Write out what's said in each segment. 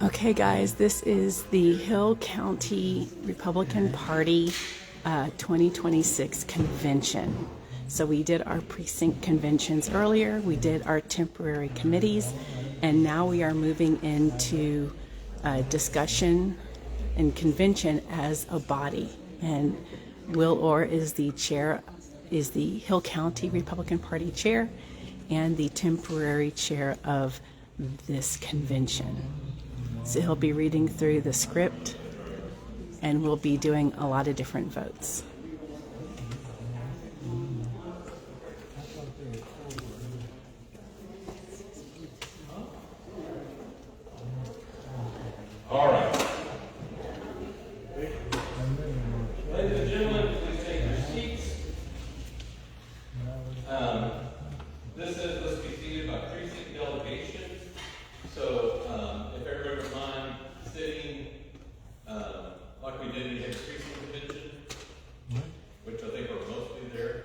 Okay, guys, this is the Hill County Republican Party 2026 convention. So we did our precinct conventions earlier, we did our temporary committees, and now we are moving into discussion and convention as a body. And Will Orr is the chair, is the Hill County Republican Party chair, and the temporary chair of this convention. So he'll be reading through the script, and we'll be doing a lot of different votes. All right. Ladies and gentlemen, please take your seats. Let's be seated by precinct delegation. So if everybody would mind sitting like we did in the precinct convention, which I think are mostly there.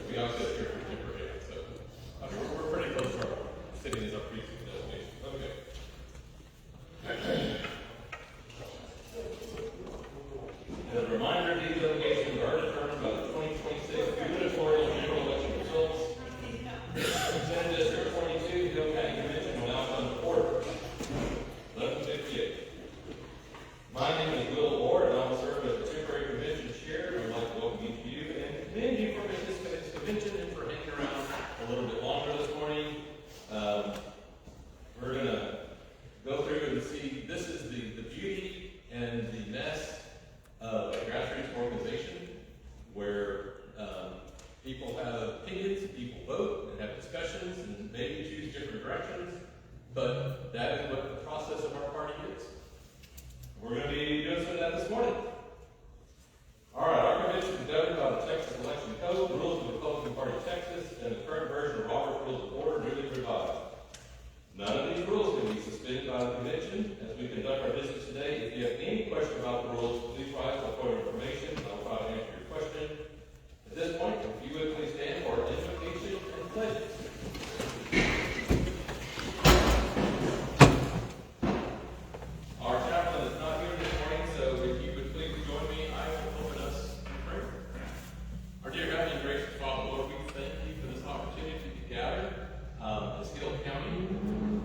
We also have here for temporary, so we're pretty close to our sitting as our precinct delegation. Okay. As a reminder, these delegations are determined by the 2026 gubernatorial general election results. Senate District 22, Hill County Convention will now come to order. 11:58. My name is Will Orr, and I will serve as the temporary convention chair. I would like to welcome each of you and commend you for participating in this convention and for hanging around a little bit longer this morning. We're going to go through and see, this is the beauty and the mess of a grassroots organization where people have opinions, people vote and have discussions and maybe choose different directions, but that is what the process of our party is. We're going to be doing some of that this morning. All right, our convention is governed by the Texas Election Code, rules of the Republican Party of Texas, and the current version of Robert's Rules of Order newly revised. None of these rules can be suspended by the convention. As we conduct our business today, if you have any question about the rules, please rise for point of information, and I'll try to answer your question. At this point, if you would please stand for identification and pledges. Our chaplain is not here this morning, so if you would please join me, I will open us in prayer. Our dear God and gracious Father, Lord, we thank you for this opportunity to gather as Hill County.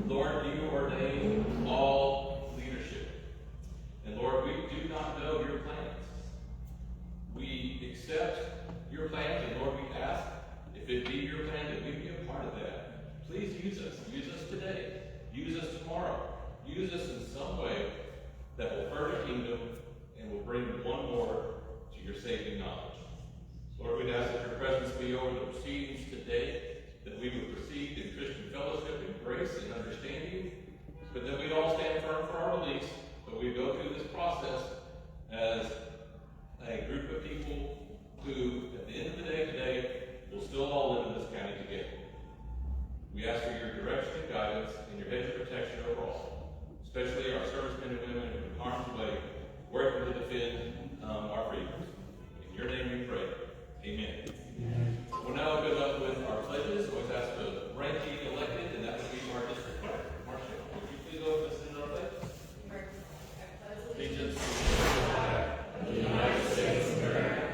Lord, you ordain all leadership. And Lord, we do not know your plans. We accept your plans, and Lord, we ask, if it be your plan, that we be a part of that. Please use us. Use us today. Use us tomorrow. Use us in some way that will further the kingdom and will bring one more to your saving knowledge. Lord, we'd ask that your presence be over the proceedings today, that we would proceed in Christian fellowship and grace and understanding, but that we'd all stand firm for our beliefs, but we go through this process as a group of people who, at the end of the day today, will still all live in this county together. We ask for your direction and guidance and your hedge of protection over all, especially our servicemen and women who are in harm's way, working to defend our freedoms. In your name we pray. Amen. Amen. We'll now open up with our pledges. Always ask the ranking elected, and that would be our district clerk. Marcia, would you please open us in our pledge? Allegiance to the flag of the United States of America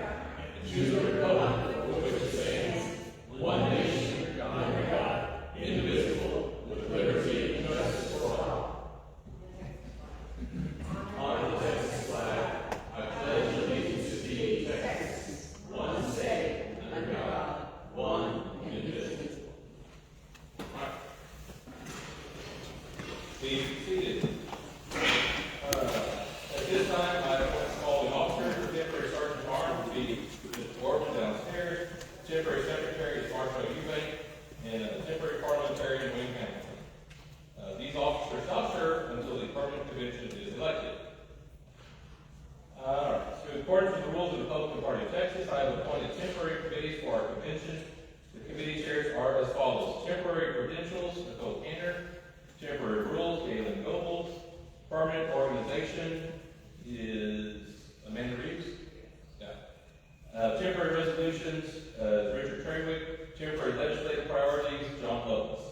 and to the republic for which it stands, one nation, under God, indivisible, with liberty and justice for all. On the Texas flag, I pledge allegiance to thee, Texas, one state, under God, one indivisible. All right. Please be seated. At this time, I want to call the officers. Temporary Sergeant Barnes will be Mr. Orton downstairs. Temporary Secretary is Marshall Eubank, and temporary parliamentarian Wayne Hamilton. These officers shall serve until the permanent convention is elected. All right. So, in accordance with the rules of the Republican Party of Texas, I have appointed temporary committees for our convention. The committee chairs are as follows: temporary credentials, Nicole Canner; temporary rules, Galen Gobles; permanent organization is Amanda Reeves. Yeah. Temporary resolutions, Richard Trawick. Temporary legislative priorities, John Lovelace.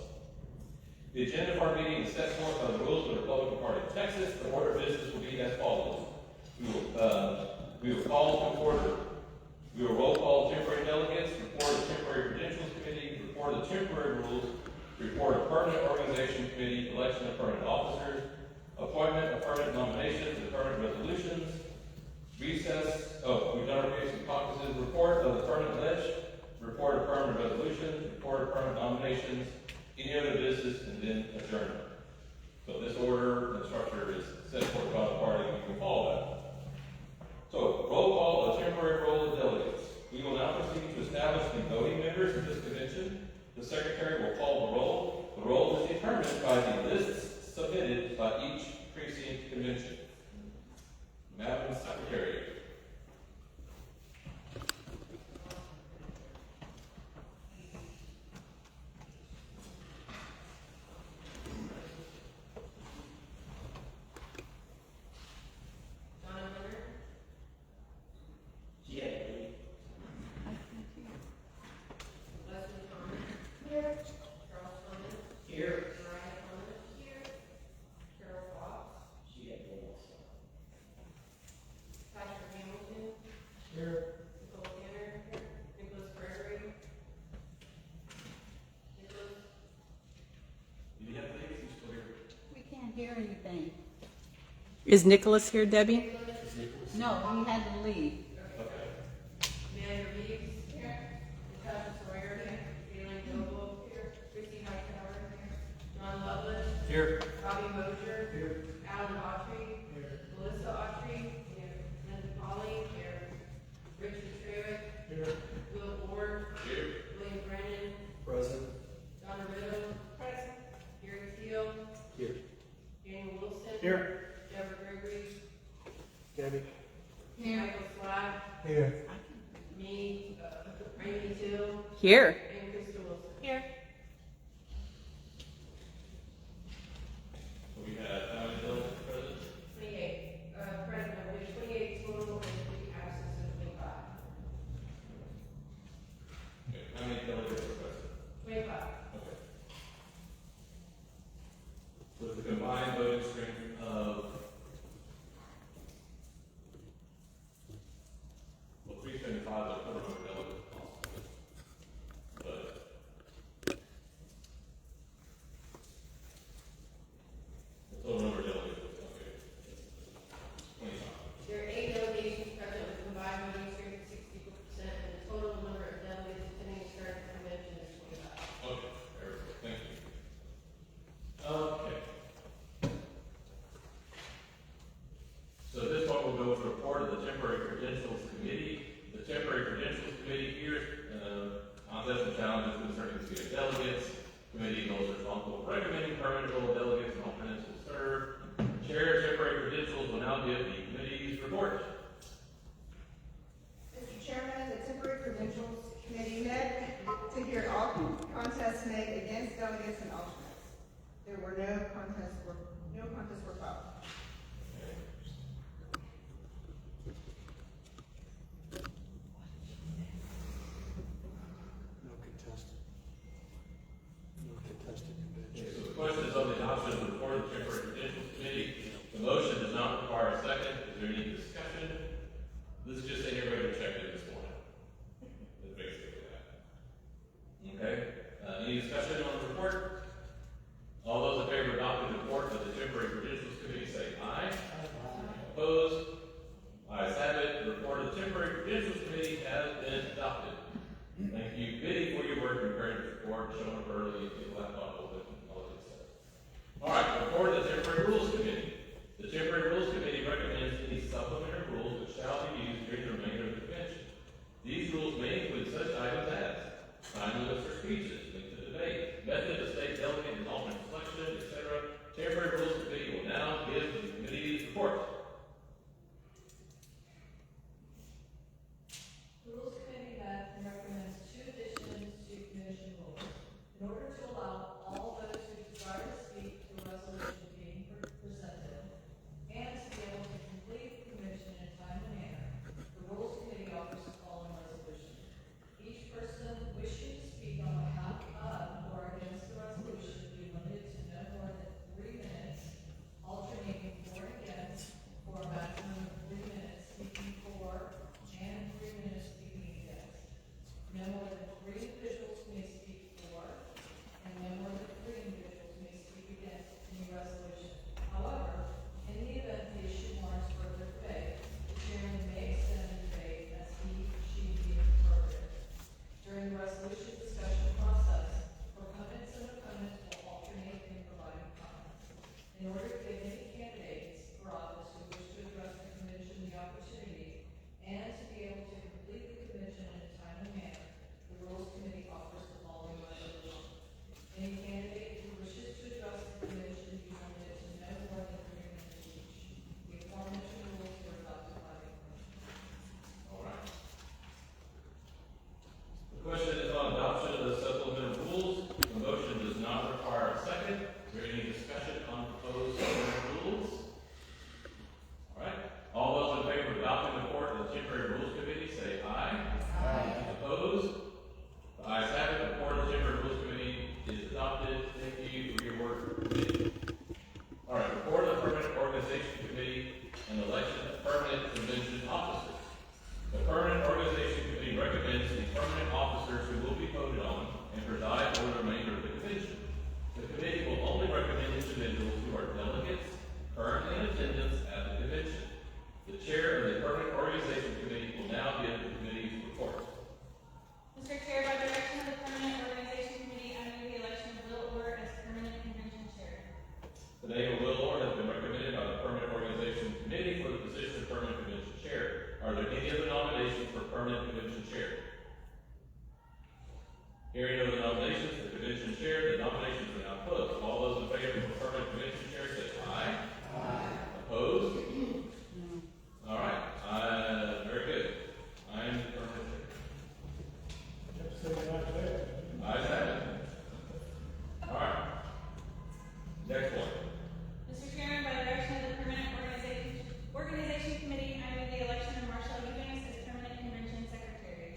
The agenda of our meeting is set forth by the rules of the Republican Party of Texas. The order of business will be as follows. We will call to order. We will roll call temporary delegates, report of temporary credentials committee, report of temporary rules, report of permanent organization committee, election of permanent officers, appointment of permanent nominations and permanent resolutions, recess. We've done our basic caucuses, report of the permanent ledge, report of permanent resolutions, report of permanent nominations, any other business, and then adjournment. So this order and structure is set forth by the party. We can follow that. So, roll call of temporary roll of delegates. We will now proceed to establish the voting members of this convention. The secretary will call the roll. The roll is determined by the lists submitted by each precinct convention. Madam Secretary. Hear anything? Is Nicholas here, Debbie? No, he had to leave. Mayor Reeves here, Natasha Sawyer here, Galen Noble here, Christy Hightower here, John Loveland Here. Bobby Mosier here, Alan Autry here, Melissa Autry here, Linda Polly here, Richard Trewick here, Will Orr here, William Brennan Present. Donna Riddle present, Gary Teal Here. Daniel Wilson Here. Deborah Gregory, Debbie. Michael Slack, Here. me, Randy Teal, Here. and Krista Wilson. Here. We have how many delegates present? 28, present, there's 28 total and 3 absent, so 25. Okay. How many delegates are present? 25. Okay. With the combined voting strength of 375, I'll put them over delegates possibly. But the total number of delegates is okay. 25. There are 8 delegations present with a combined voting strength of 60%, and the total number of delegates attending the current convention is 25. Okay, very good. Thank you. Okay. So this one will go to the report of the temporary credentials committee. The temporary credentials committee here, contests and challenges concerning the seat of delegates. Committee goes responsible for recommending permanent role delegates and alternates will serve. Chair of temporary credentials will now give the committee's report. Mr. Chairman, the Temporary Credentials Committee met to hear all contests made against delegates and alternates. There were no contests were filed. No contested. No contested convention. Okay, so the question is on the adoption of the report of the temporary credentials committee. The motion does not require a second. Is there any discussion? This is just saying everybody checked it this morning. That's basically that. Okay, any discussion on the report? All those in favor of adopting the report of the temporary credentials committee say aye. Opposed? Ayes have it. The report of the temporary credentials committee has been adopted. Thank you, Biddy, for your work preparing this report, showing up early, get the laptop open, and all that stuff. All right, report of the temporary rules committee. The temporary rules committee recommends any supplementary rules which shall be used during the remainder of the convention. These rules may include such items as time limits for speeches, length of debate, method of state delegate and alternate selection, etc. Temporary rules committee will now give the committee's report. The Rules Committee met and recommends 2 additions to commission rules. In order to allow all those who desire to speak to a resolution being presented, and to be able to complete the commission in a timely manner, the Rules Committee offers the following resolution. Each person wishing to speak on behalf Hearing no other nominations for convention chair, the nominations are now closed. All those in favor of permanent convention chair say aye. Aye. Opposed? All right. Very good. I am the permanent chair. Ayes have it. All right. Next one. Mr. Chairman, by direction of the Permanent Organization Committee, I move the election of Marshall Eubanks as Permanent Convention Secretary.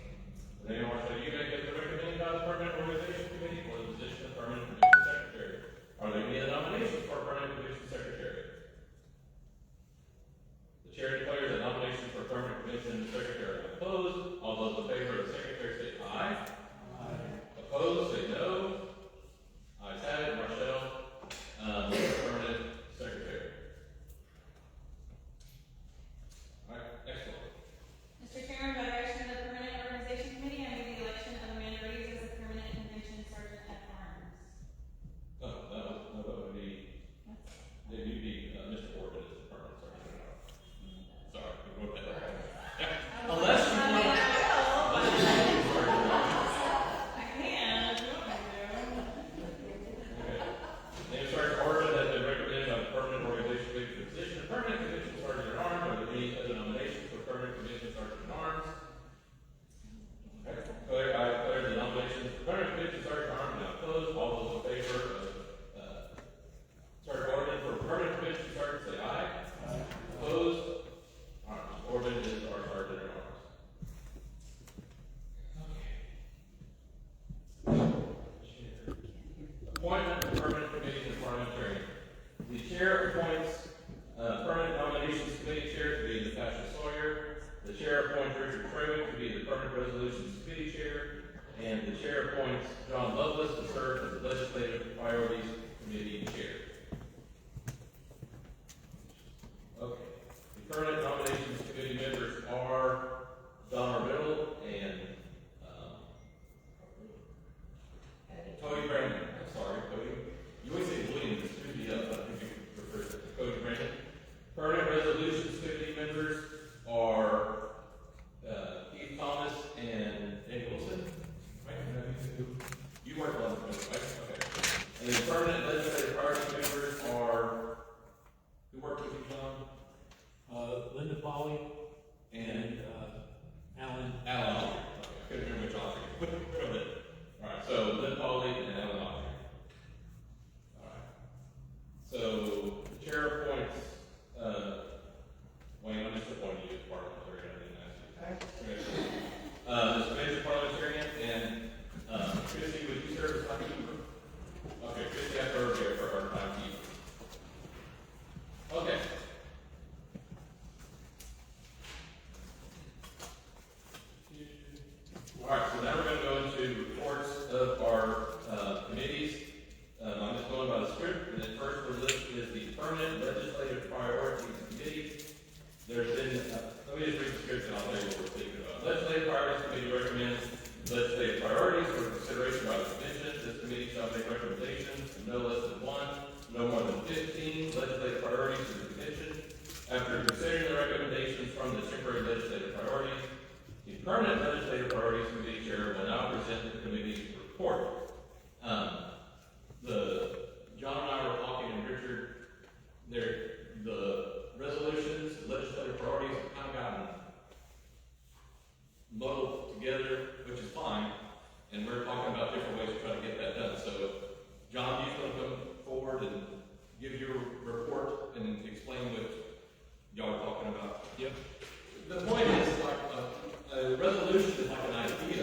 Renee Marshall Eubank is recommended by the Permanent Organization Committee for the position of Permanent Convention Secretary. Are there any other nominations for Permanent Convention Secretary? The chair declares that nominations for Permanent Convention Secretary are closed. All those in favor of the secretary say aye. Aye. Opposed say no. Ayes have it. Marshall, Permanent Secretary. All right, next one. Mr. Chairman, by direction of the Permanent Organization Committee, I move the election of Amanda Reeves as a Permanent Convention Sergeant at Arms. That would be, then you'd be, Mr. Orr is the permanent secretary. Sorry, we wrote that down. Unless you want. I can, if you want me to. Okay. Name Sergeant Orr has been recommended by the Permanent Organization Committee for the position of Permanent Convention Sergeant at Arms. Are there any other nominations for Permanent Convention Sergeant at Arms? Okay. I declare the nominations for Permanent Convention Sergeant at Arms now closed. All those in favor of Sergeant Orban for Permanent Convention Sergeant say aye. Aye. Opposed? All right, Mr. Orban is our Sergeant at Arms. Appointment of permanent committees and parliamentarian. The chair appoints permanent nominations committee chair to be Natasha Sawyer. The chair appoints Richard Trewick to be the permanent resolutions committee chair. And the chair appoints John Lovelace to serve as the legislative priorities committee chair. Okay. The permanent nominations committee members are Don Riddle and Cody Brandon. I'm sorry, Cody. You always say William, it's going to be up. I think you refer to Cody Brandon. Permanent resolutions committee members are Zee Thomas and Danny Wilson. Right? You weren't on the committee, right? Okay. And then permanent legislative priority members are, who worked with you, John? Linda Polly And Alan. Alan Autry. Okay, I couldn't remember which Autry. Go ahead. All right, so Lynn Polly and Alan Autry. All right. So the chair appoints, Wayne, I'm just appointing you as parliamentarian. I didn't ask you. This convention parliamentarian and Christy, would you serve as timekeeper? Okay, Christy, I have her here for our timekeeper. Okay. All right, so now we're going to go into reports of our committees. I'm just going by the script, and then first on the list is the permanent legislative priorities committee. There's been, let me just read the script and I'll tell you what we're speaking about. Legislative priorities committee recommends legislative priorities for consideration by the convention. This committee shall make recommendations of no less than 1, no more than 15 legislative priorities to the convention. After considering the recommendations from the temporary legislative priorities, the permanent legislative priorities committee chair will now present the committee's report. John and I were talking, and Richard, the resolutions, the legislative priorities have kind of gotten muddled together, which is fine, and we're talking about different ways to try to get that done. So, John, you want to come forward and give your report and explain what y'all are talking about? Yep. The point is, like, a resolution is like an idea,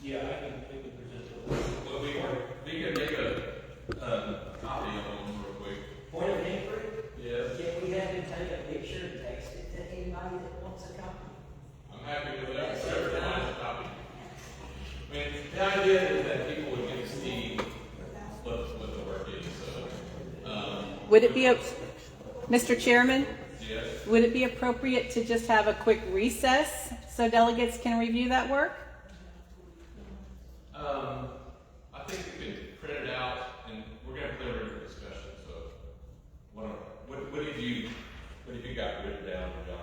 Yeah, I can present it. Well, we can make a copy of them real quick. Point of inquiry, Yes, can we have him take a picture and text it to anybody that wants a copy? I'm happy with that. Whoever wants a copy. I mean, the idea is that people would get to see what the work is, so, Would it be, Mr. Chairman, yes. would it be appropriate to just have a quick recess so delegates can review that work? I think we can print it out, and we're gonna put it in a discussion, so, what have you got written down, John?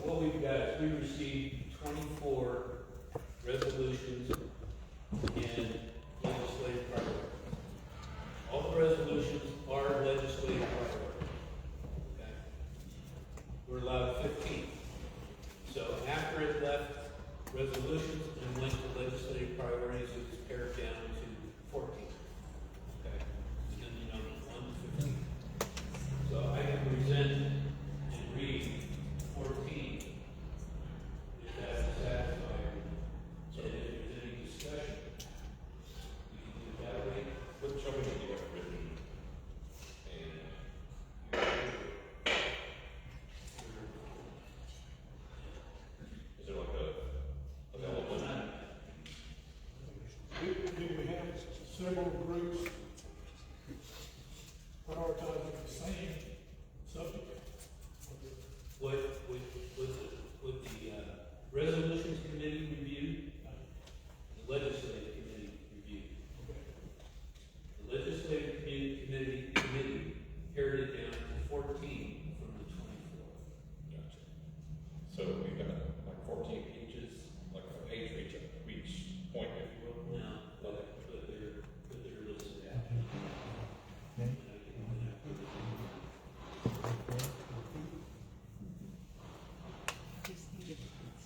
What we've got is we received 24 resolutions and legislative priorities. All the resolutions are legislative priorities. Okay? We're allowed 15. So after it left resolutions and went to legislative priorities, it was pared down to 14. Okay? And then, 1 to 15. So I can present and read 14 if that's satisfying. So if there's any discussion, we can do it that way. What show me what you have written? And is there like a available one? Do we have several groups prioritizing the same subject? What the resolutions committee reviewed, the legislative committee reviewed. The legislative committee pared it down to 14 from the 24. Gotcha. So we've got like 14 pages, like a page for each point, if you will. Now, but they're listed out.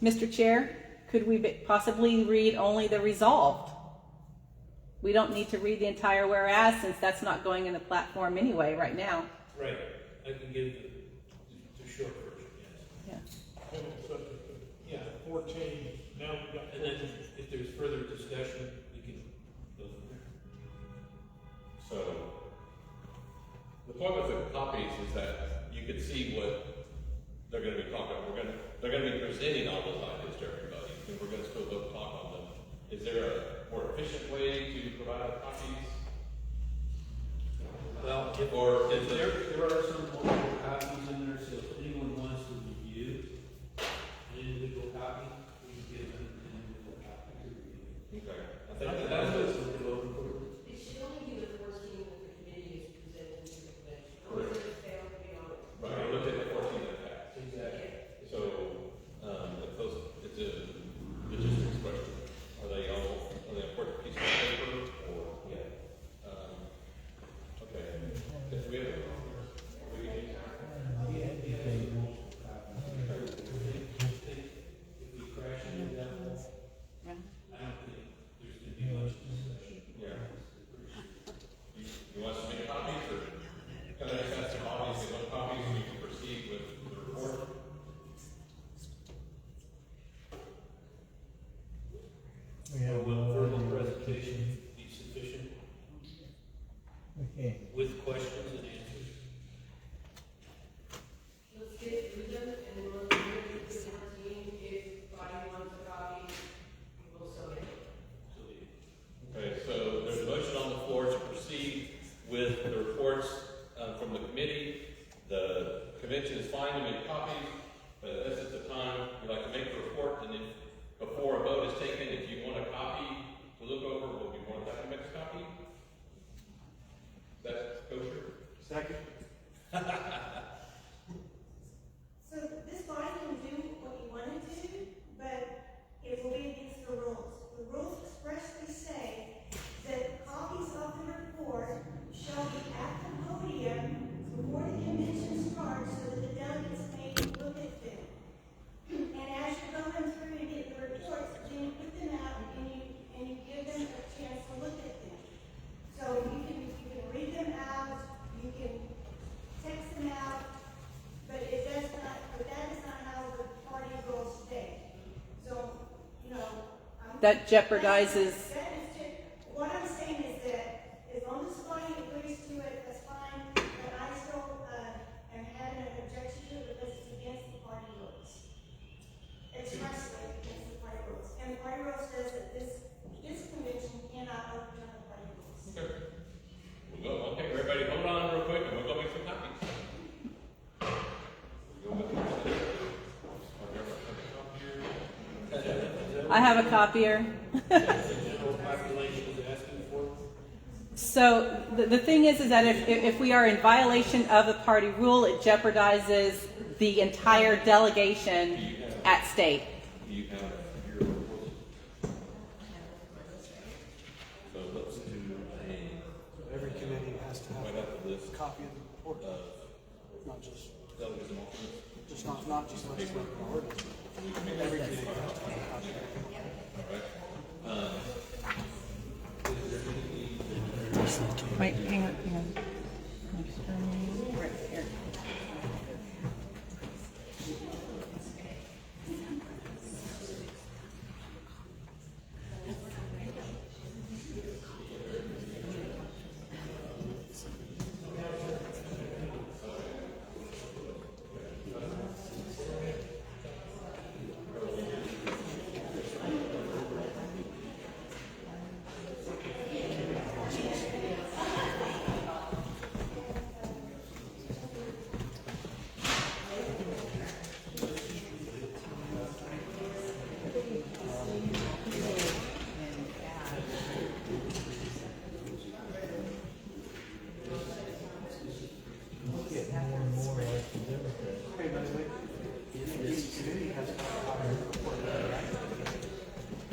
Mr. Chair, could we possibly read only the resolved? We don't need to read the entire whereas since that's not going in the platform anyway right now. Right, I can give the short version, yes. Yeah. And it's subject to, 14, now we've got. And then if there's further discussion, we can go from there. So, the point with the copies is that you can see what they're gonna be talking about. They're gonna be presenting all those ideas to everybody, and we're gonna still go talk on them. Is there a more efficient way to provide copies? Well, Or if there are some multiple copies in there, so if anyone wants to review an individual copy, we can give them an individual copy to review. Okay. I That's think what that's we're looking for. It should only be the 14 that the committee is presenting to the convention. Correct. Those that fail to be on it. right. We looked at the 14 that passed. Exactly. So, if those, it's a logistics question. Are they important piece of paper or? Yeah. Okay. If we have, we can use that jeopardizes. What I'm saying is that as long as somebody agrees to it, that's fine, but I still am having an objection to it because it's against the party rules. Expressly against the party rules. And the party rules says that this convention cannot overturn the party rules. Okay. We'll go. Okay, everybody hold on real quick and we'll go make some copies. I have a copier. So the thing is that if we are in violation of the party rule, it jeopardizes the entire delegation at stake. You have your reports. So let's do Every committee has to have right after this a copy of the report, not just delegates and alternates. not just legislative ordinance. Every committee has to have a copy. Wait, hang on. Right here.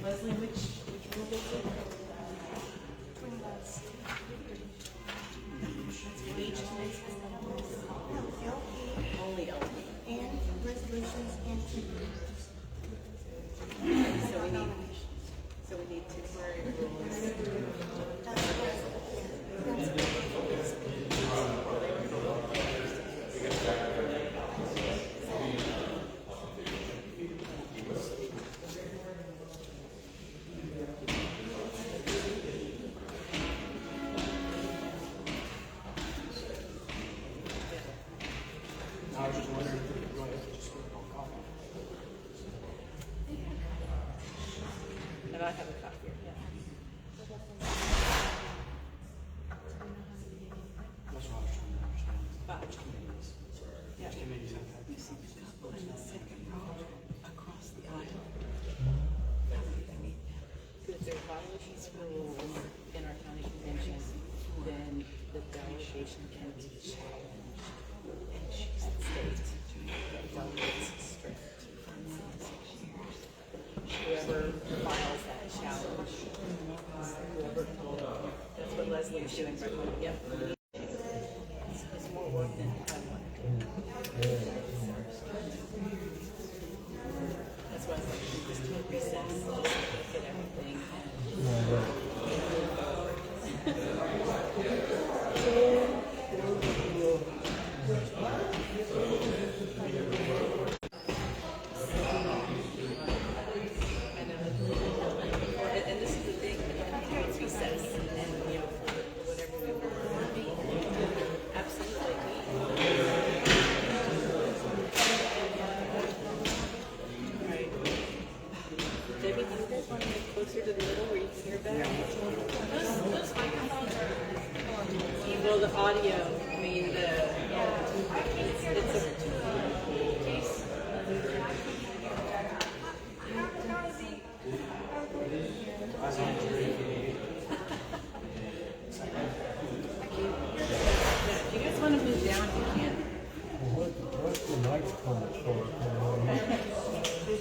Leslie, which rule is it? Only LP. And resolutions and So we need temporary rules. I was just wondering if you could go ahead and just put it on copy. And I have a copy, yeah. That's what I was trying to understand. Which committees? Yeah. Which committees have that? On the second row across the aisle. If there's violations of rules in our county convention, then the delegation can be challenged and state that delegates strict whoever files that challenge. That's what Leslie is doing right now. Yep. It's more work than I want to do. That's why I was like, we just do a recess, just look at everything. And this is the thing, it's recess, and you know, whatever we want to be. Absolutely. Right. Debbie, do you guys want to get closer to the middle where you can hear better? Those microphones are, well, the audio, I mean, it's a case. If you guys want to move down, you can. What's the microphone for?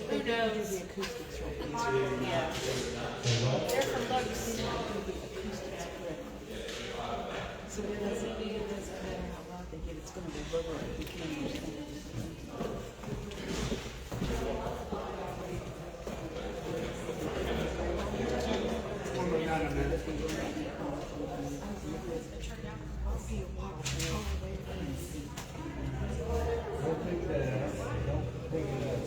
Who knows? Yeah. They're from Lux. So when I say it doesn't matter how loud they get, it's going to reverberate. You can't understand it. Don't take that out. Don't take it out.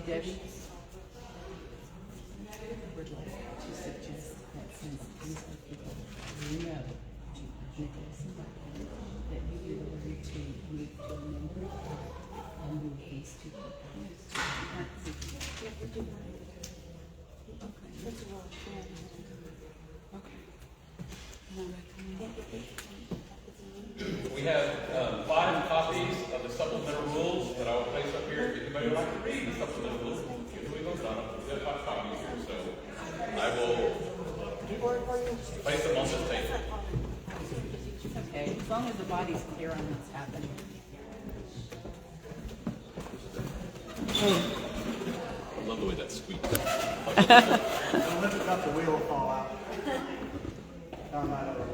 Debbie would like to suggest that since these are people you know, Nicholas and Barbara, that you be willing to move to a member and move these two people. We have 5 copies of the supplemental rules that I will place up here. If anybody would like to read the supplemental rules, we voted on them. We have 5 copies here, so I will place them on this table. Okay, as long as the body's clear on what's happening. I love the way that squeaks. Don't lift it up, the wheel will fall out. Down that other way.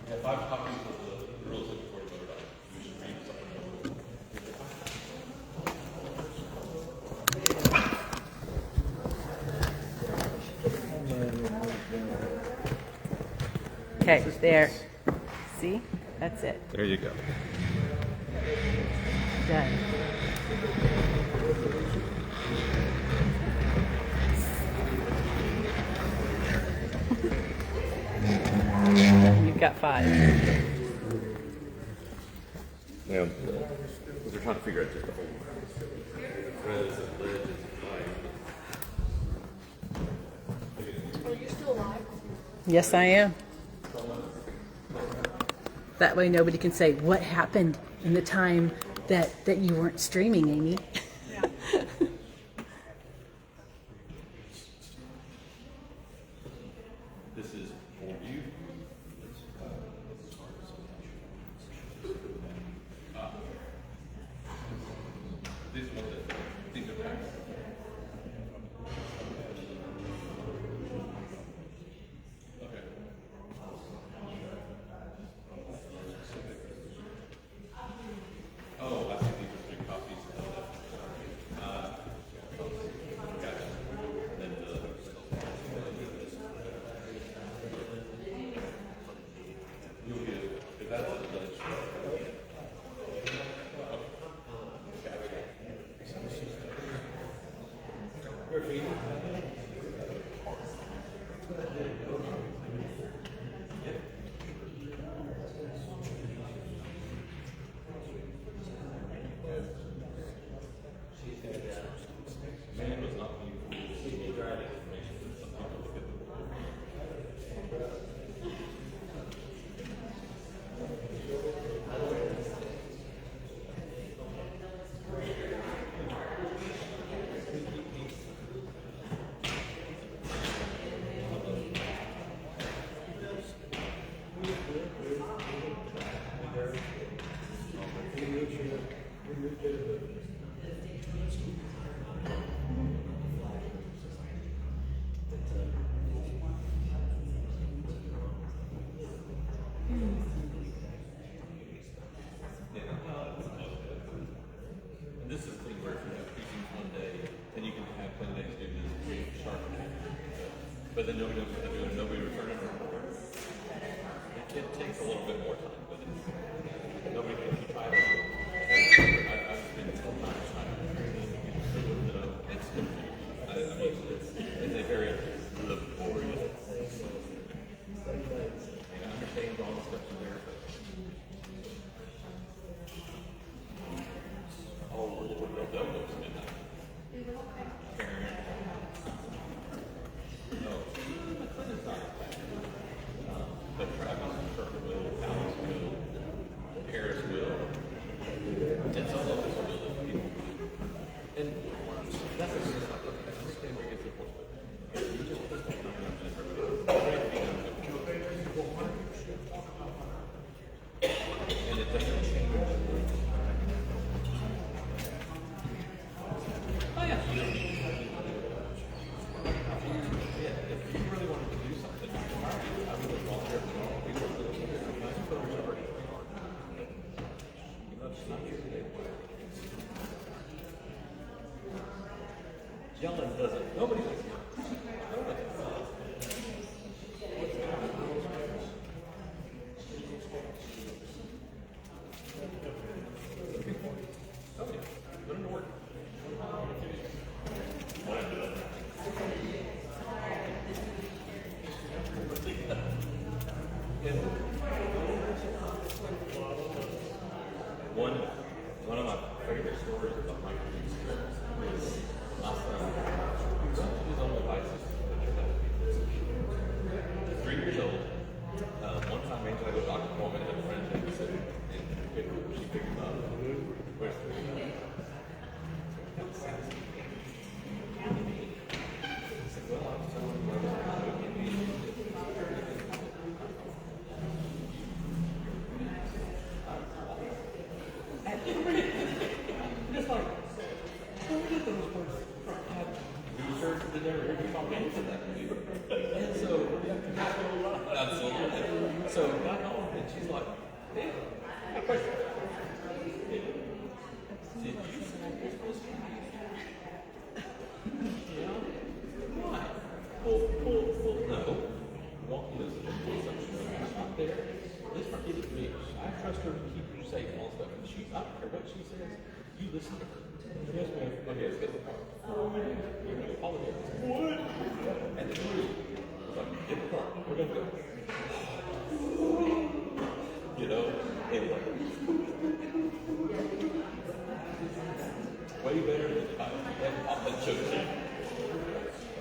We have 5 copies of the rules that we've already voted on. We should read something. Okay, there. See? That's it. There you go. Done. You've got 5. Yeah. We're trying to figure out just the whole res and ledge and Are you still alive? Yes, I am. That way nobody can say, what happened in the time that you weren't streaming, Amy? This is for you. These are these are packs. Okay. Oh, I see. These are 3 copies of that. Gotcha. And then you'll get it. If that's a ledge. Man was not being fooled. He tried information that some people look at the And this is the thing where if you have preaching one day, then you can have the next day this pretty sharp. But then nobody knows what to do and nobody returning a report. It takes a little bit more time, but nobody can keep track of it. I've been sometimes trying to it's confusing. I mean, it's a very laborious. I understand all the steps in there, but oh, we're going to build those midnight. No, it's not. But Travis and Kirk will, Alice will, Harris will, One of my favorite stories about Michael Lee's is my son. He runs his own devices. 3 years old. One time, Angela go to Dr. Coleman and a friend came and said, and she picked him up. Where's the well, I was telling him just like, they never heard me talk into that. And so, absolutely. So, got home and she's like, hey, I got a question. Did you say you're supposed to be? Yeah. Why? Well, no. Well, listen, it's not there. This part is me. I trust her to keep you safe and all stuff. And I don't care what she says. You listen to her. Yes, ma'am. Okay, let's get the car. You're going to apologize. What? And then get the car. We're going to go. You know? Anyway. Way better than if I had popped that sugar shake.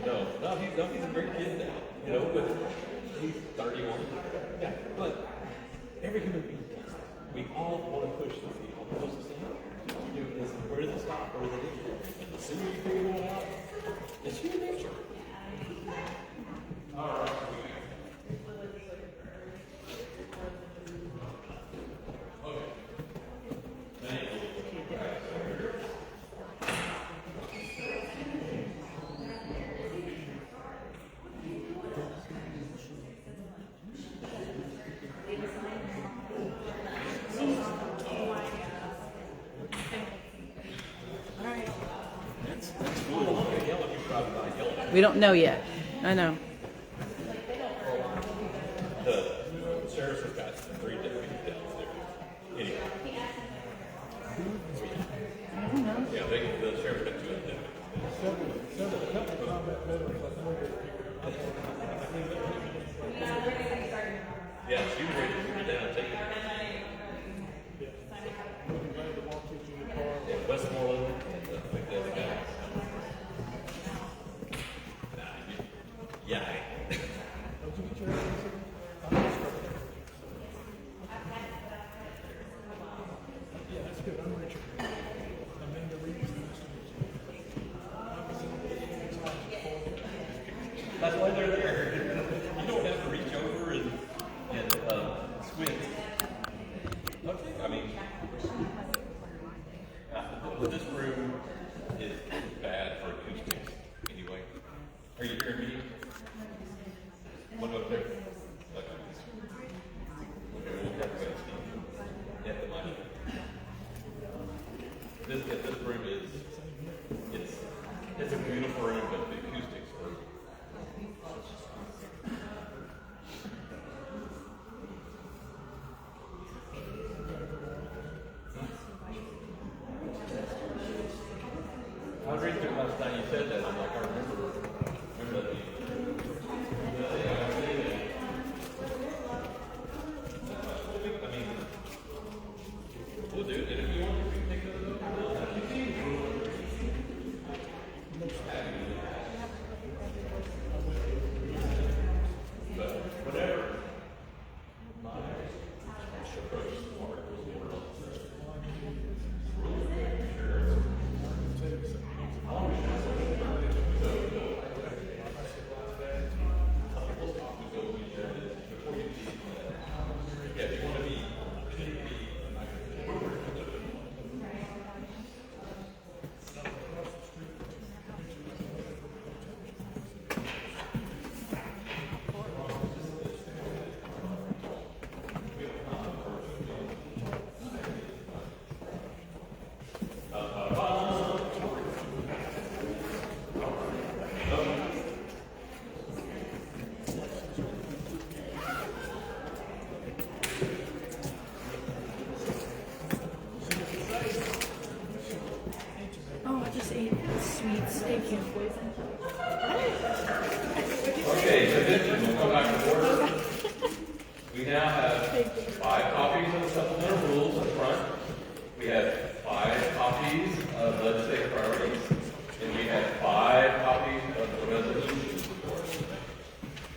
No, he's a great kid now. You know, but he's 31. Yeah, but every human being does that. We all want to push the field. What's the same? Where does it stop? Where does it end? And the sooner you figure that out, it's human nature. All right. Okay. Thank you. We don't know yet. I know. The sheriff has got 3 deputies downstairs. Anyway. Yeah, the sheriff's got 2 deputies. Yeah, she was ready to get down and take it. Yeah, Westmoreland, the other guy. Yeah. That's good. I'm Richard. Amanda Reed. That's why they're there. You don't have to reach over and squint. Okay, I mean, this room is bad for acoustics anyway. Are you hearing me? One up there. Okay, we'll have to get the mic. This room is, it's a beautiful room, but the acoustics are. I was reading through last time you said that, I'm like, I remember that. now have 5 copies of the supplemental rules in front. We have 5 copies of legislative priorities, and we have 5 copies of the resolutions report.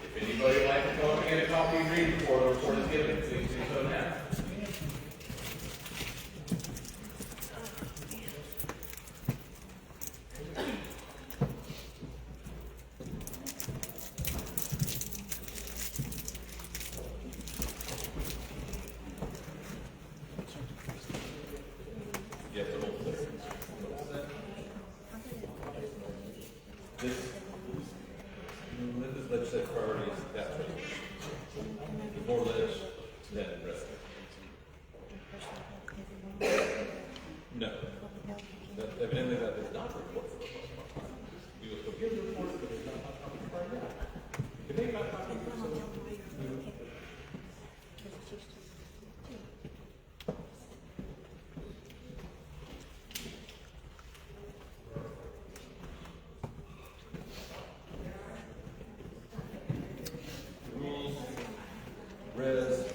If anybody would like to come up and get a copy and read before the report is given, please do so now. You have to hold this. This is legislative priorities, that's right. More lit than the rest. No. Evidently that is not a report for the public. We will still give the report, but it's not a copy right now. You can make a copy for someone. Rules, res,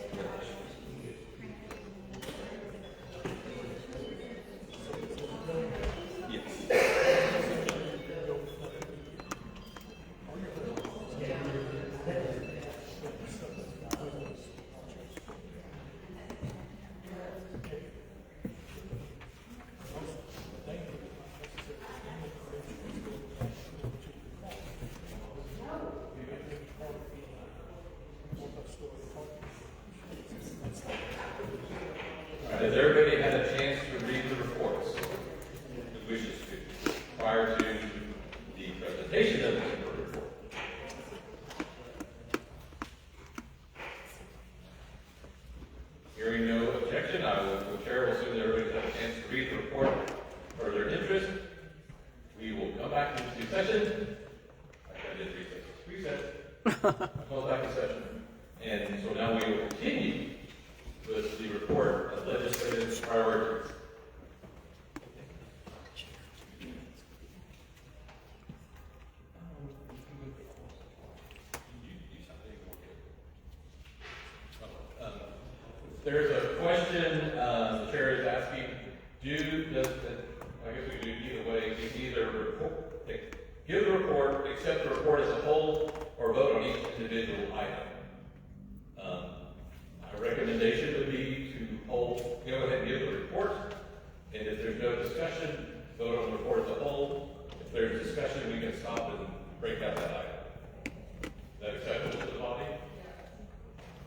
Has everybody had a chance to read the reports? Who wishes to? Prior to the presentation of the report. Hearing no objection, the chair will assume that everybody's had a chance to read the report. Further interest, we will come back into session. I did recess. Call back to session. And so now we will continue with the report of legislative priorities. There's a question the chair is asking, I guess we do either way, give the report, accept the report as a whole, or vote on each individual item. Our recommendation would be to go ahead and give the report, and if there's no discussion, vote on the report as a whole. If there's discussion, we can stop and break out that item. Is that acceptable to the body?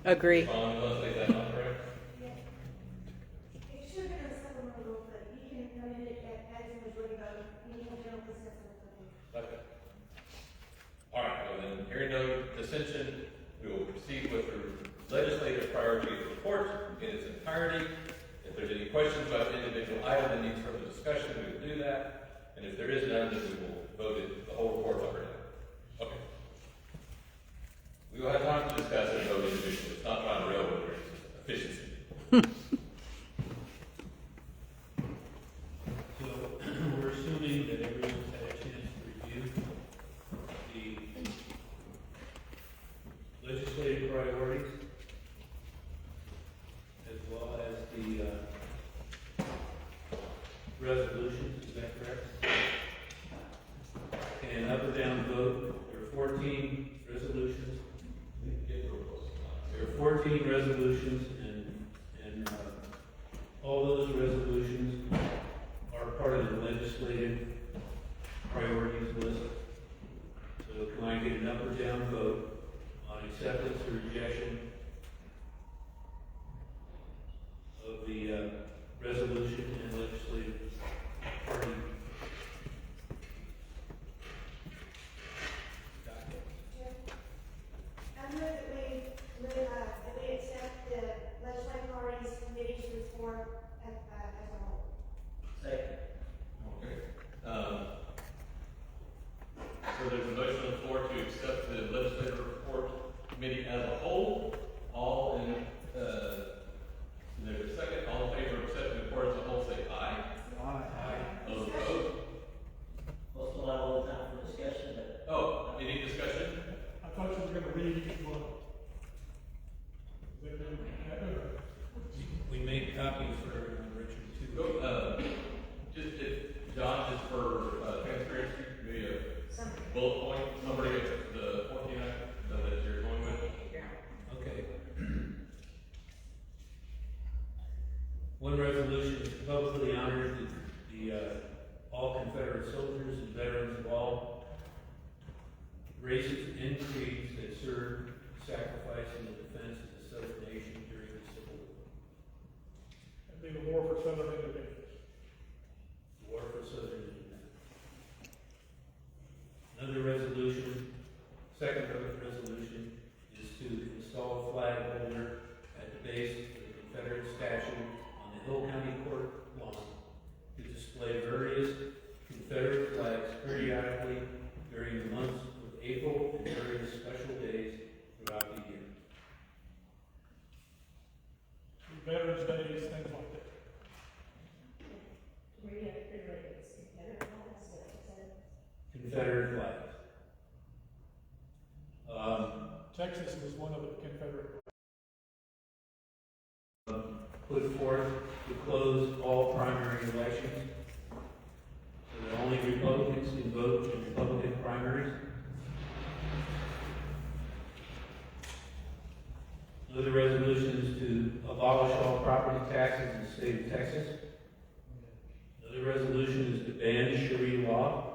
Agree. Leslie, is that not correct? It should have been a supplemental rule, but you can amend it as a majority vote, meaning a general consensus. Okay. All right, well then, hearing no dissension, we will proceed with the legislative priority report in its entirety. If there's any questions about the individual item that needs further discussion, we will do that. And if there is none, then we will vote it, the whole report up or down. Okay. We will have time to discuss it and vote individually. It's not trying to railroad efficiency. So we're assuming that everyone's had a chance to review the legislative priorities as well as the resolutions, is that correct? And up or down vote, there are 14 resolutions. There are 14 resolutions, and all those resolutions are part of the legislative priorities list. So can I get an up or down vote on acceptance or rejection of the resolution and legislative party document? I move that we accept the legislative parties committee's report as a whole. Second. Okay. So there's a motion on the floor to accept the legislative report committee as a whole. All in, there's a second. All in favor of accepting the report as a whole, say aye. Aye. Those opposed? Most of a little time for discussion, but. Oh, any discussion? I thought you were gonna read each one. Is that One resolution is to publicly honor all Confederate soldiers and veterans of all races and creeds that served, sacrificed in the defense of the Southern nation during the Civil War. And be the war for Southern independence. War for Southern independence. Another resolution, second resolution, is to install a flag holder at the base of the Confederate statue on the Hill County Court lawn to display various Confederate flags periodically during the months of April and various special days throughout the year. Veterans Days, things like that. Confederate flags. Texas was one of the Confederate. Put forth to close all primary elections so that only Republicans can vote in Republican primaries. Another resolution is to abolish all property taxes in the state of Texas. Another resolution is to ban Sharia law.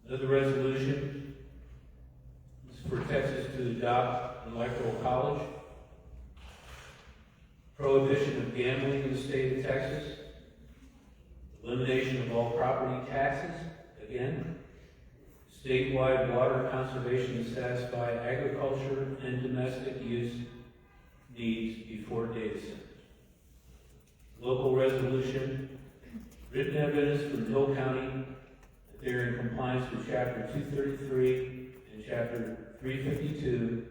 Another resolution is for Texas to adopt an electoral college. Prohibition of gambling in the state of Texas. Elimination of all property taxes, again. Statewide water conservation to satisfy agriculture and domestic use needs before data centers. Local resolution, written evidence from Hill County that they are in compliance with Chapter 233 and Chapter 352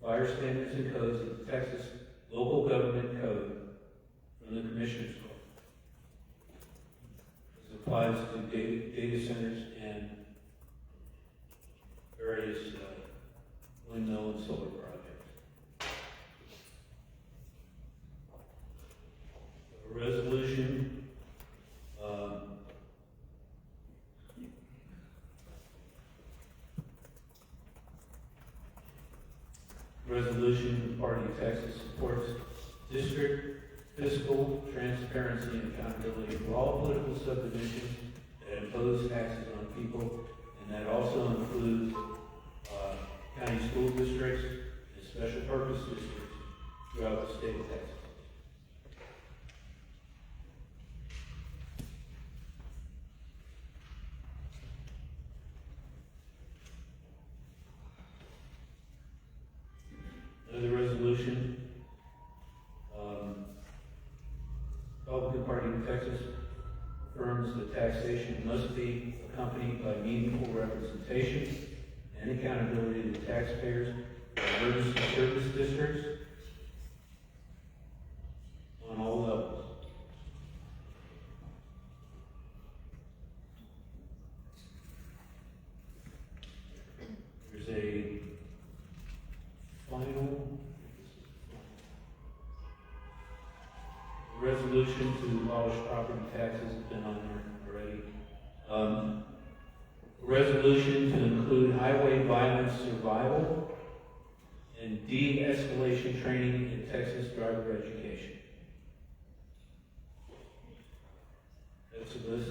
Fire Standards and Codes of the Texas Local Government Code from the Commissioner's Court. This applies to data centers and various windmill and solar projects. A resolution the Party of Texas supports district fiscal transparency and accountability for all political subdivisions that impose taxes on people, and that also includes county school districts and special purpose districts throughout the state of Texas. Another resolution, Republican Party of Texas affirms that taxation must be accompanied by meaningful representation and accountability to taxpayers for emergency service districts on all levels. There's a final resolution to abolish property taxes has been on there already. Resolution to include highway violence survival and de-escalation training in Texas driver education. That's a list,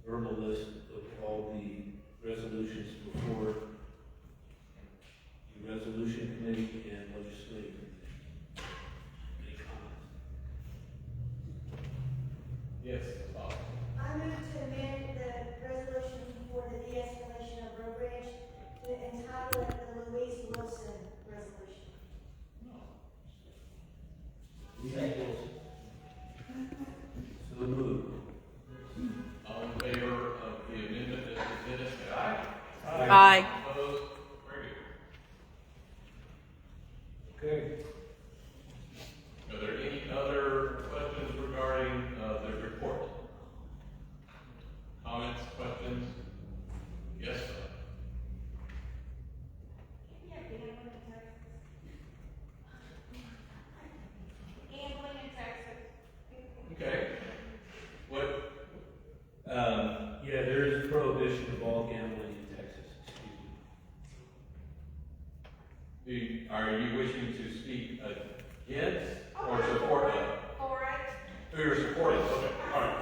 verbal list of all the resolutions before the Resolution Committee and Legislative Committee. Any comments? Yes, Bob. I move to amend the resolution for the de-escalation of road rage to entitle it the Louise Wilson resolution. So moved. All in favor of the amendment as presented, say aye. Aye. Opposed? Very good. Okay. Are there any other questions regarding the report? Comments, questions? Yes, sir. Gambling in Texas. Okay. What, Yeah, there is prohibition of all gambling in Texas. Excuse me. are you wishing to speak against, or support it? For it. Who you're supporting, okay, all right.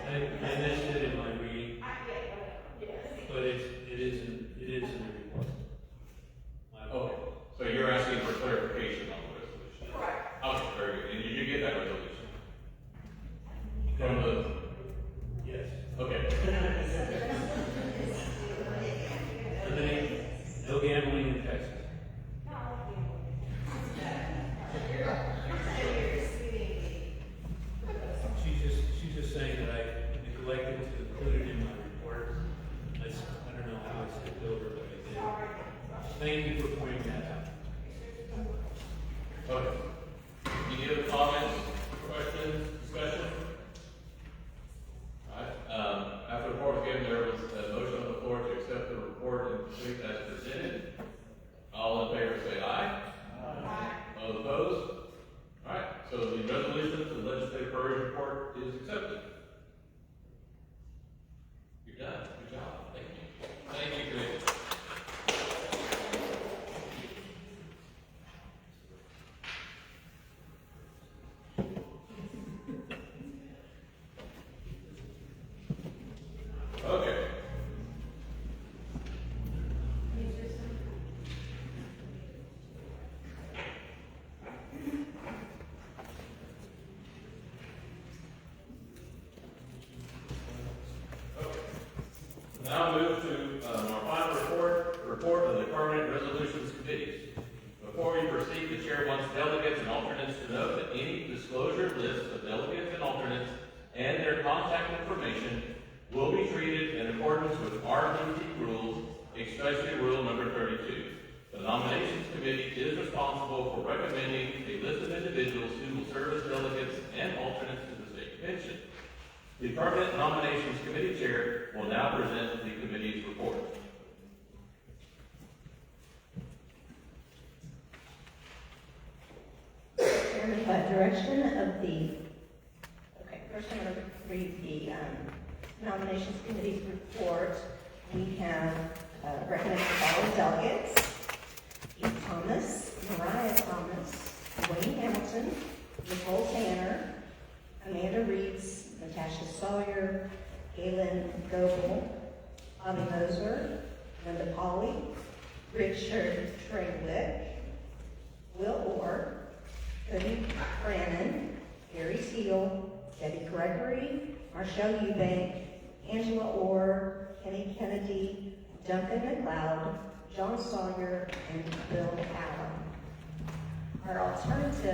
I mentioned it in my reading, but it is in the report. Okay, so you're asking for clarification on the resolution? Correct. Okay, very good. And did you get that resolution? From the, Yes. okay. Eliminate no gambling in Texas. She's just saying that I neglected to include it in my report. I don't know how I skipped over, but I did. Thank you for pointing that out. Okay. Any other comments, questions, discussion? All right, after the report was given, there was a motion on the floor to accept the report and complete as presented. All in favor say aye. Aye. All opposed? All right, so the resolution to the legislative purge report is accepted. You're done. Good job. Thank you. Thank you, Committee. Okay. Now move to our final report of the permanent resolutions committees. Before we proceed, the chair wants delegates and alternates to note that any disclosure list of delegates and alternates and their contact information will be treated in accordance with RBT rules, especially rule number 32. The nominations committee is responsible for recommending a list of individuals who will serve as delegates and alternates to the state convention. The permanent nominations committee chair will now present the committee's report. Chairman, by direction of the, first I'm going to read the nominations committee's report. We have recommended the following delegates: Zee Thomas, Mariah Thomas, Wayne Hamilton, Nicole Tanner, Amanda Reeds, Natasha Sawyer, Galen Goebel, Bobby Moser, Linda Polly, Richard Treywick, Will Orr, Cody Brannon, Gary Teal, Debbie Gregory, Marshall Eubank, Angela Orr, Kenny Kennedy, Duncan McLeod, John Sawyer, and Bill Allen. Our alternates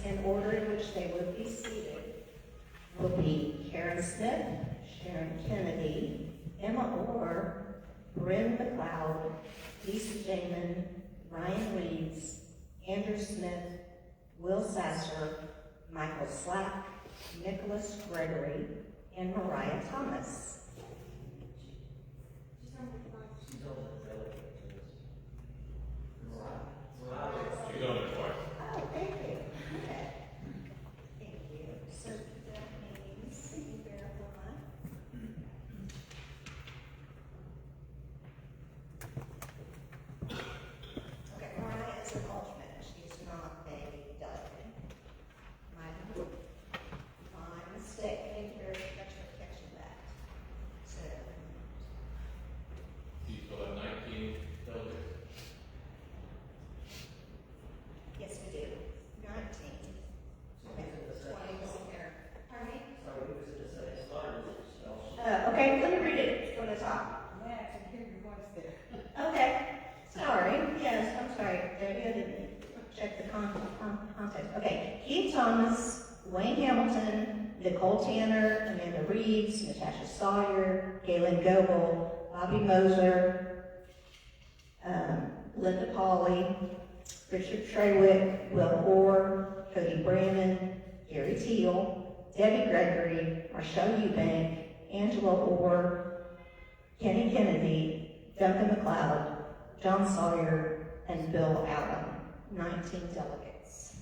in order in which they would be seated will be Karen Smith, Sharon Kennedy, Emma Orr, Bryn McLeod, Lisa Jamin, Ryan Reeds, Andrew Smith, Will Sasser, Michael Slack, Nicholas Gregory, and Mariah Thomas. She's on it twice. Oh, thank you. Okay. Thank you. So that means you verify. Okay, Mariah is an alternate. She's not a delegate. My mistake. Thank you very much for catching that. So, Do you still have 19 delegates? yes, we do. 19. Okay, 20 going there. Pardon me? Okay, let me read it from the top. Yeah, I can hear your voice there. Okay, sorry. Yes, I'm sorry. Debbie, I didn't check the context. Okay, Zee Thomas, Wayne Hamilton, Nicole Tanner, Amanda Reeds, Natasha Sawyer, Galen Goebel, Bobby Moser, Linda Polly, Richard Treywick, Will Orr, Cody Brannon, Gary Teal, Debbie Gregory, Marshall Eubank, Angela Orr, Kenny Kennedy, Duncan McLeod, John Sawyer, and Bill Allen, 19 delegates.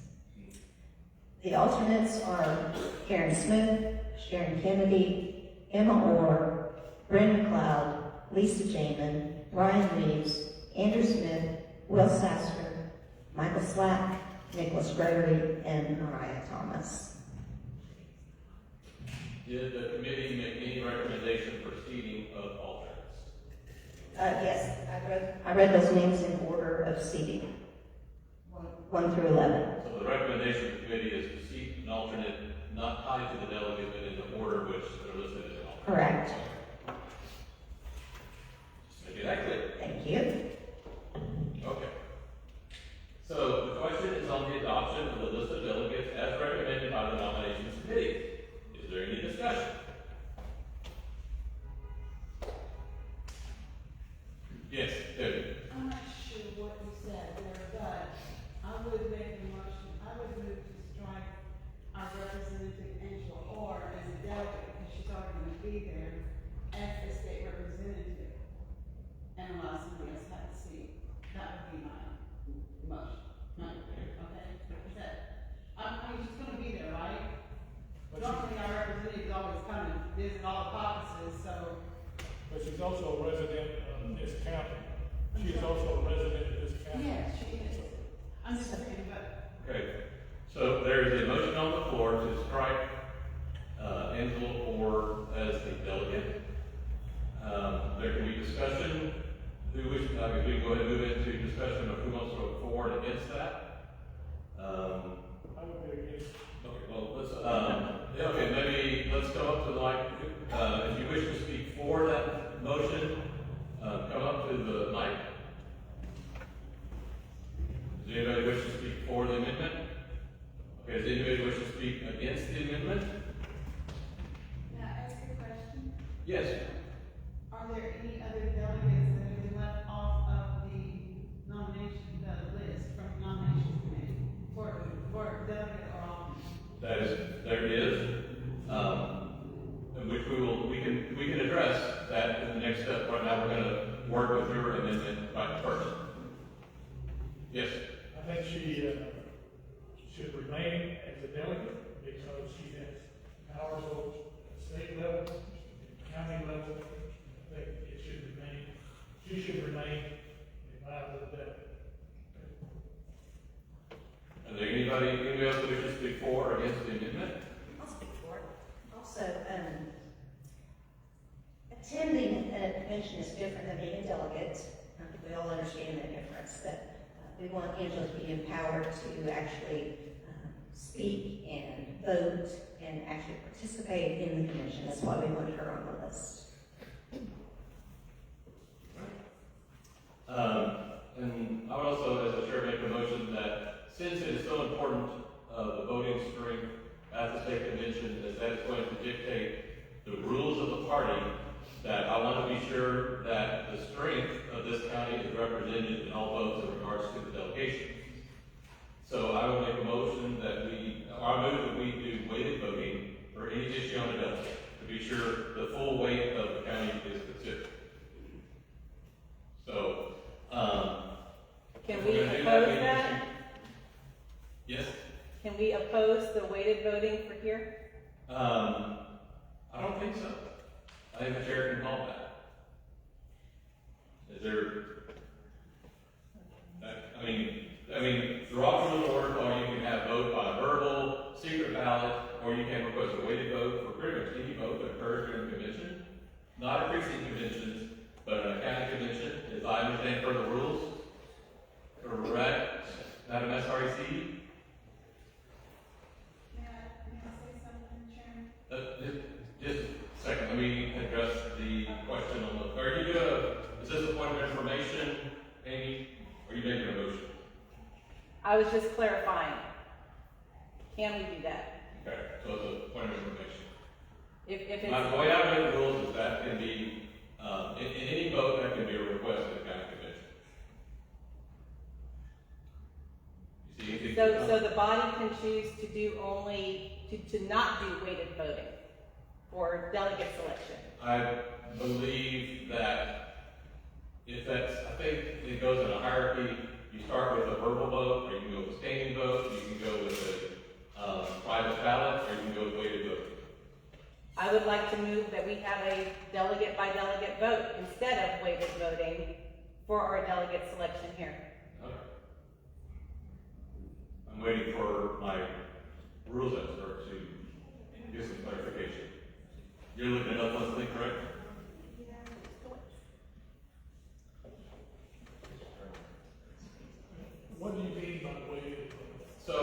The alternates are Karen Smith, Sharon Kennedy, Emma Orr, Bryn McLeod, Lisa Jamin, Ryan Reeves, Andrew Smith, Will Sasser, Michael Slack, Nicholas Gregory, and Mariah Thomas. Did the committee make any recommendation for seating of alternates? Yes, I read those names in order of seating, 1 through 11. So the recommendation of the committee is to seat an alternate not tied to the delegate, but in the order which they're listed as an alternate. Correct. Just make that clear. Thank you. Okay. So the question is on the adoption of the list of delegates as recommended by the nominations committee. Is there any discussion? Yes, David. I'm not sure what you said there, but I would make the motion, I would move to strike our representative Angelia Orr as a delegate, because she's already going to be there as the state representative, and allow somebody else to have a seat. That would be my motion. Okay? Is that, I mean, she's going to be there, right? Normally our representatives always come and visit all the caucuses, so. But she's also a resident of this county. She is also a resident of this county. Yes, she is. I'm just saying, but. Okay. So there is a motion on the floor to strike Angelia Orr as the delegate. There can be discussion. Who wishes, we can go ahead and move into discussion of who wants to vote for and against that. I would be against. Okay, well, let's, okay, maybe let's come up to the mic. If you wish to speak for that motion, come up to the mic. Does anybody wish to speak for the amendment? Okay, does anybody wish to speak against the amendment? May I ask a question? Yes. Are there any other delegates that have been left off of the nomination, the list from the nomination committee for delegate or alternate? There is, and which we can address that in the next step. Right now, we're going to work with your amendment by first. Yes. I think she should remain as a delegate because she has powers both at state level, county level. I think it should remain, she should remain a viable delegate. Is there anybody else that wishes to speak for or against the amendment? I'll speak for it. Also, attending a convention is different than being a delegate. I think we all understand that difference, but we want Angela to be empowered to actually speak and vote and actually participate in the convention. That's why we want her on the list. And I would also, as a chair, make a motion that since it is so important, the voting strength at the state convention, as that is going to dictate the rules of the party, that I want to be sure that the strength of this county is represented in all votes in regards to the delegation. So I will make a motion that I move that we do weighted voting for any issue on the delegate to be sure the full weight of the county is considered. So, can we oppose that? Yes. Can we oppose the weighted voting for here? I don't think so. I think the chair can call that. Is there? I mean, the Robert's Rules of Order, you can have vote by verbal, secret ballot, or you can request a weighted vote for pretty much any vote that occurs during the convention. Not at precinct conventions, but at a county convention, as I understand per the rules. Correct, Madam SREC? May I say something, Chairman? Just a second, let me address the question on the, is this a point of information, Amy? Or are you making a motion? I was just clarifying. Can we do that? Okay, so it's a point of information. If it's... The way I read the rules is that can be, in any vote, that can be a request of the county convention. You see, So the body can choose to do only, to not do weighted voting for delegate selection. I believe that if that's, I think it goes in a hierarchy. You start with a verbal vote, or you can go with a standing vote, you can go with a private ballot, or you can go with weighted vote. I would like to move that we have a delegate by delegate vote instead of weighted voting for our delegate selection here. Okay. I'm waiting for my rules expert to give some clarification. You're looking it up, Leslie, correct? What do you mean by way of? So,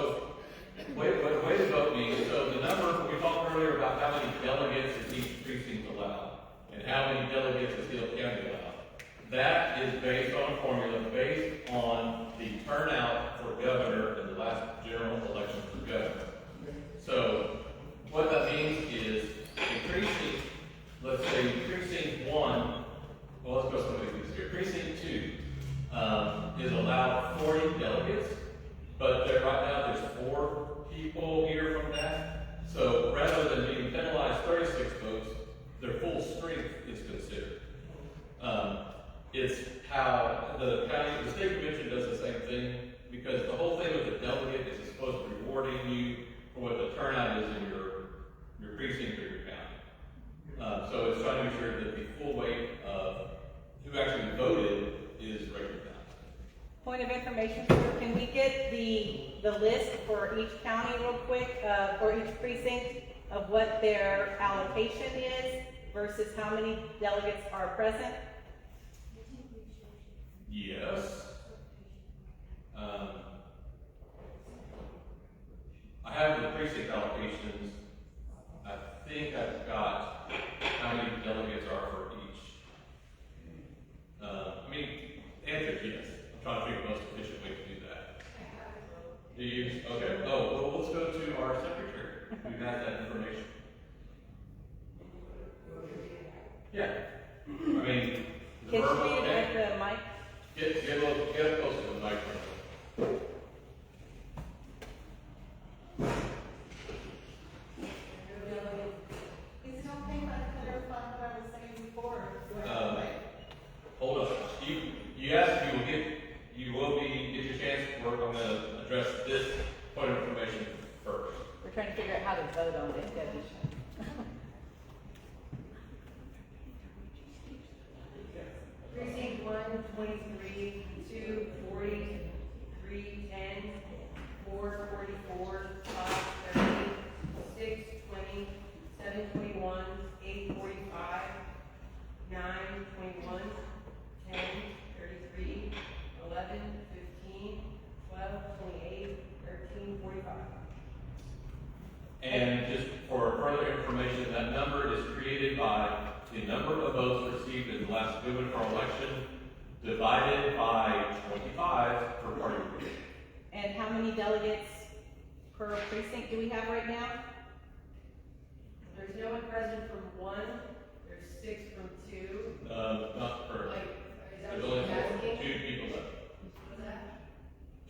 way to vote means, so the number, we talked earlier about how many delegates is each precinct allowed, and how many delegates is Teal County allowed. That is based on a formula based on the turnout for governor in the last general election for governor. So, what that means is, in precinct, let's say precinct 1, well, let's go some of these here. Precinct 2 is allowed 40 delegates, but right now there's 4 people here from that. So rather than being penalized 36 votes, their full strength is considered. It's how the state convention does the same thing, because the whole thing with the delegate is it's supposed to be rewarding you for what the turnout is in your precinct or your county. So it's trying to make sure that the full weight of who actually voted is recognized. Point of information, sir, can we get the list for each county real quick, for each precinct of what their allocation is versus how many delegates are present? Yes. I have the precinct allocations. I think I've got how many delegates are for each. I mean, the answer is yes. I'm trying to figure the most efficient way to do that. Do you? Okay. Oh, well, let's go to our secretary who has that information. Yeah. I mean, Can you read it at the mic? Get close to the microphone. Is it okay if I clarify what I was saying before? Hold on. You asked if you will get your chance to work. I'm going to address this point of information first. We're trying to figure out how to vote on it, Debbie. Precinct 1, 23, 2, 40, 3, 10, 4, 44, 5, 30, 6, 20, 7, 21, 8, 45, 9, 21, 10, 33, 11, 15, 12, 28, 13, 45. And just for further information, that number is created by the number of votes received in the last gubernatorial election divided by 25 per party group. And how many delegates per precinct do we have right now? There's no one present from 1, there's 6 from 2. Not per. Like, is that There's what only you're asking? 2 people left. What's that?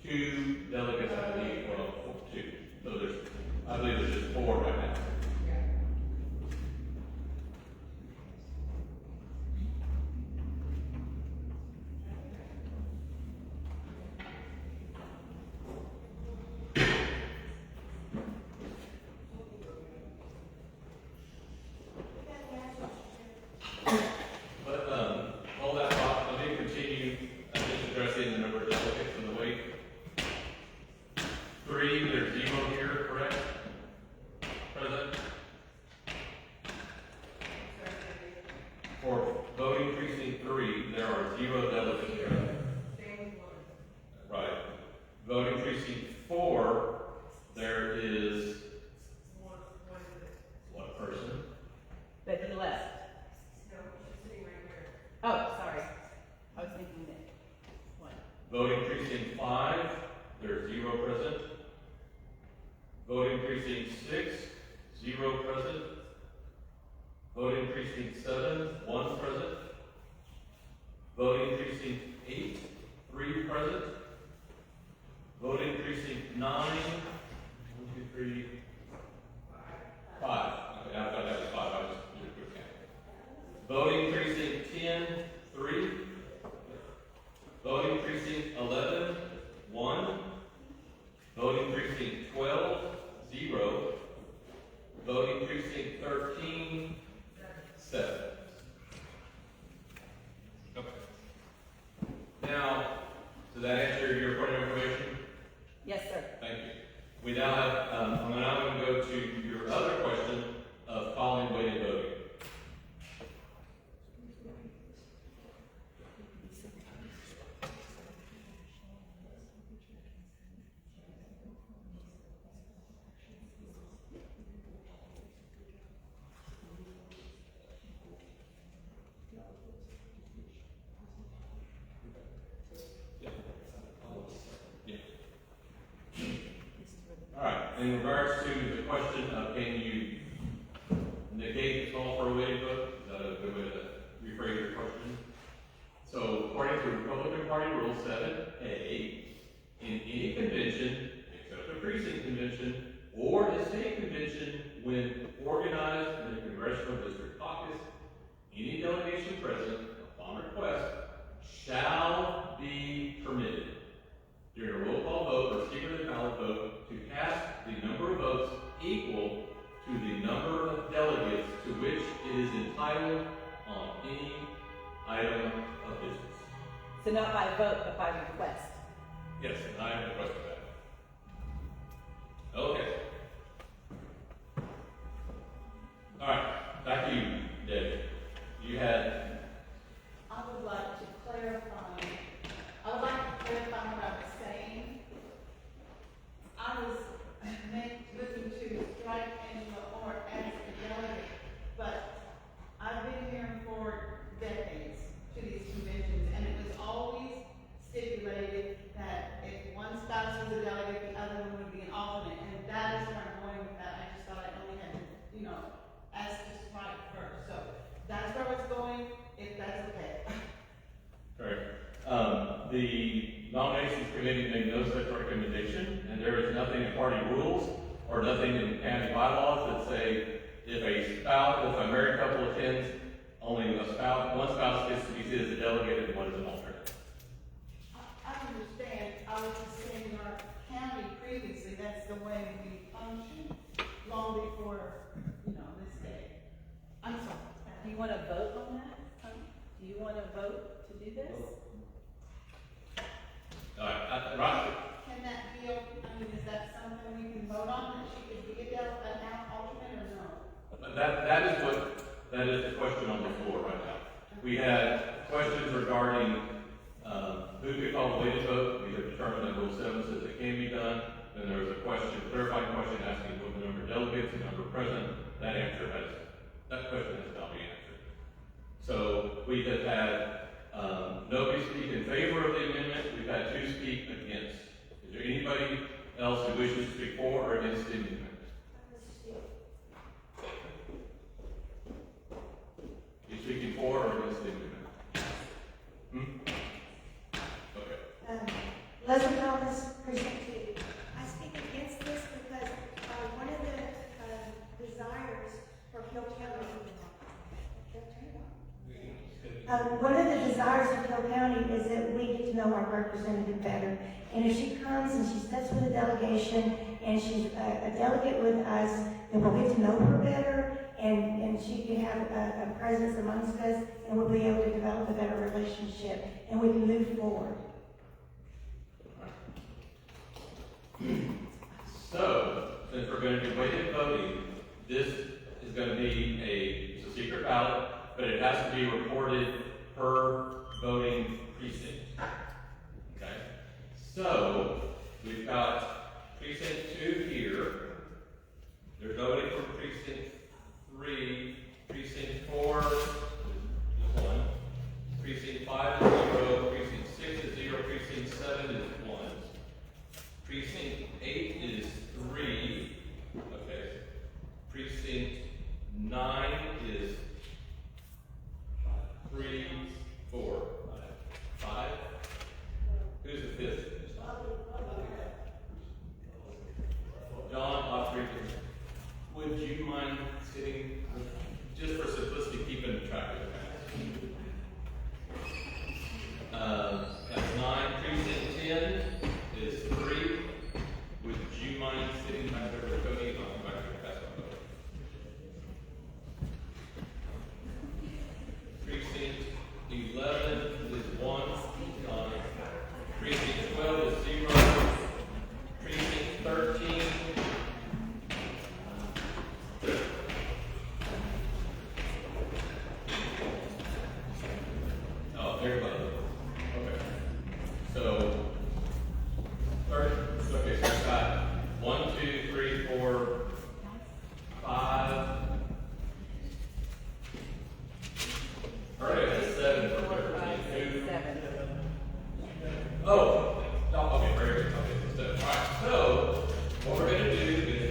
2 delegates, I believe, well, 2. So I believe there's just 4 right now. But all that thought, let me continue just addressing the number of delegates and the weight. 3, there's 0 here, correct? Present. For voting precinct 3, there are 0 delegates present. Right. Voting precinct 4, there is 1 person. But he left. No, she's sitting right here. Oh, sorry. I was thinking that. One. Voting precinct 5, there's 0 present. Voting precinct 6, 0 present. Voting precinct 7, 1 present. Voting precinct 8, 3 present. Voting precinct 9, 1, 2, 3, 5. Okay, I thought that was 5. I was just doing a quick count. Voting precinct 10, 3. Voting precinct 11, 1. Voting precinct 12, 0. Voting precinct 13, 7. Okay. Now, does that answer your in regards to the question of can you negate the call for a weighted vote, is that a good way to rephrase your question? So according to Republican Party Rule 7A, in any convention, except a precinct convention, or a state convention, when organized in a congressional district caucus, any delegation present, upon request, shall be permitted, during a roll call vote or secret ballot vote, to cast the number of votes equal to the number of delegates to which it is entitled on any item of business. So not by vote, but by request. Yes, and I have requested that. Okay. All right, back to you, Debbie. You had. I would like to clarify what I was saying. I was looking to strike Angelia Orr as a delegate, but I've been here for decades to these conventions, and it was always stipulated that if one spouse was a delegate, the other one would be an alternate, and that is where I'm going with that. I just thought I only had to, ask to strike first. So that's where I was going, if that's okay. Correct. The nominations committee made no such recommendation, and there is nothing in party rules or nothing in county bylaws that say if a married couple attends, only one spouse gets to be seen as a delegate and one is an alternate. I understand. I was just saying in our county previously, that's the way we functioned long before, this day. I'm sorry. Do you want to vote on that? Do you want to vote to do this? All right, right. Can that be, is that something we can vote on, that she could be an alternate or no? That is the question on the floor right now. We had questions regarding who could call a weighted vote. We have determined that Rule 7 says it can be done. Then there was a clarifying question asking what the number of delegates, the number present. That question has not been answered. So we have had nobody speak in favor of the amendment. We've had 2 speak against. Is there anybody else who wishes to speak for or against the amendment? You speaking for or against the amendment? Okay. Leslie Thomas, Precinct 2. I speak against this because one of the desires for Hill County, one of the desires of Hill County is that we get to know our representative better. And if she comes and she sits with a delegation and she's a delegate with us, then we'll get to know her better, and she can have a presence amongst us, and we'll be able to develop a better relationship, and we can move forward. So, since we're going to be weighted voting, this is going to be it's a secret ballot, but it has to be reported per voting precinct. Okay? So, we've got precinct 2 here. They're voting for precinct 3, precinct 4 is 1, precinct 5 is 0, precinct 6 is 0, precinct 7 is 1. Precinct 8 is 3. Okay. Precinct 9 is 3, 4, 5. Who's the 5th? John Autry. Would you mind sitting, just for simplicity, keeping track of that? That's 9. Precinct 10 is 3. Would you mind sitting back there with Cody, and I'll come back and pass my vote? Precinct 11 is 1. Precinct 12 is 0. Precinct 13. Oh, everybody. Okay. So, so we've got 1, 2, 3, 4, 5. All right, that's 7 for 13. 7. Oh, okay, very good. Okay, so 7. All right, so what we're going to do is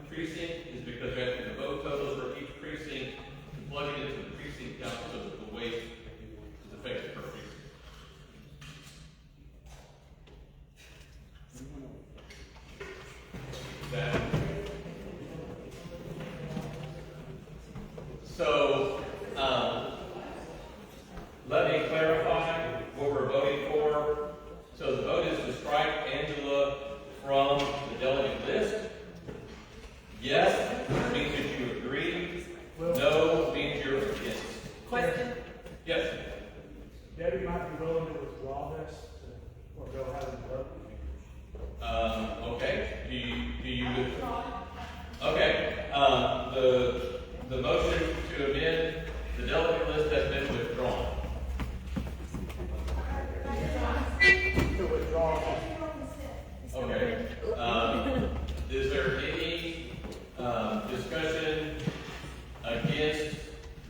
precinct is because we have to do the vote totals for each precinct and plug it into the precinct count so that the weight is effective per precinct. That. So, let me clarify what we're voting for. So the vote is to strike Angela from the delegate list. Yes means that you agree. No means you're against. Question? Yes. Debbie might be willing to withdraw this or go ahead and vote. Okay. Do you okay. The motion to amend the delegate list has been withdrawn. To withdraw. Okay. Is there any discussion against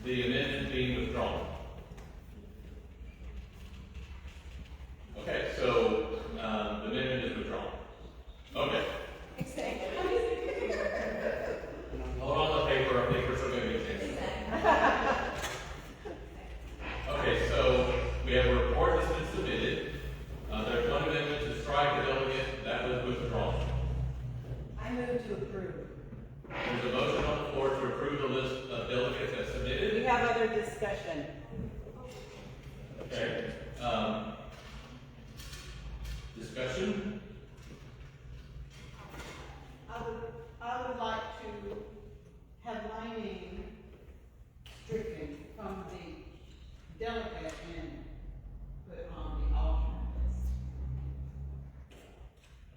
the amendment being withdrawn? Okay, so the amendment is withdrawn. Okay. Hold on the paper. I think we're still going to be changing. Okay, so we have a report that's been submitted. There's one amendment to strike the delegate that was withdrawn. I move to approve. There's a motion on the floor to approve the list of delegates as submitted. We have other discussion. Okay. Discussion? I would like to have my name stricken from the delegate and put on the alternate list.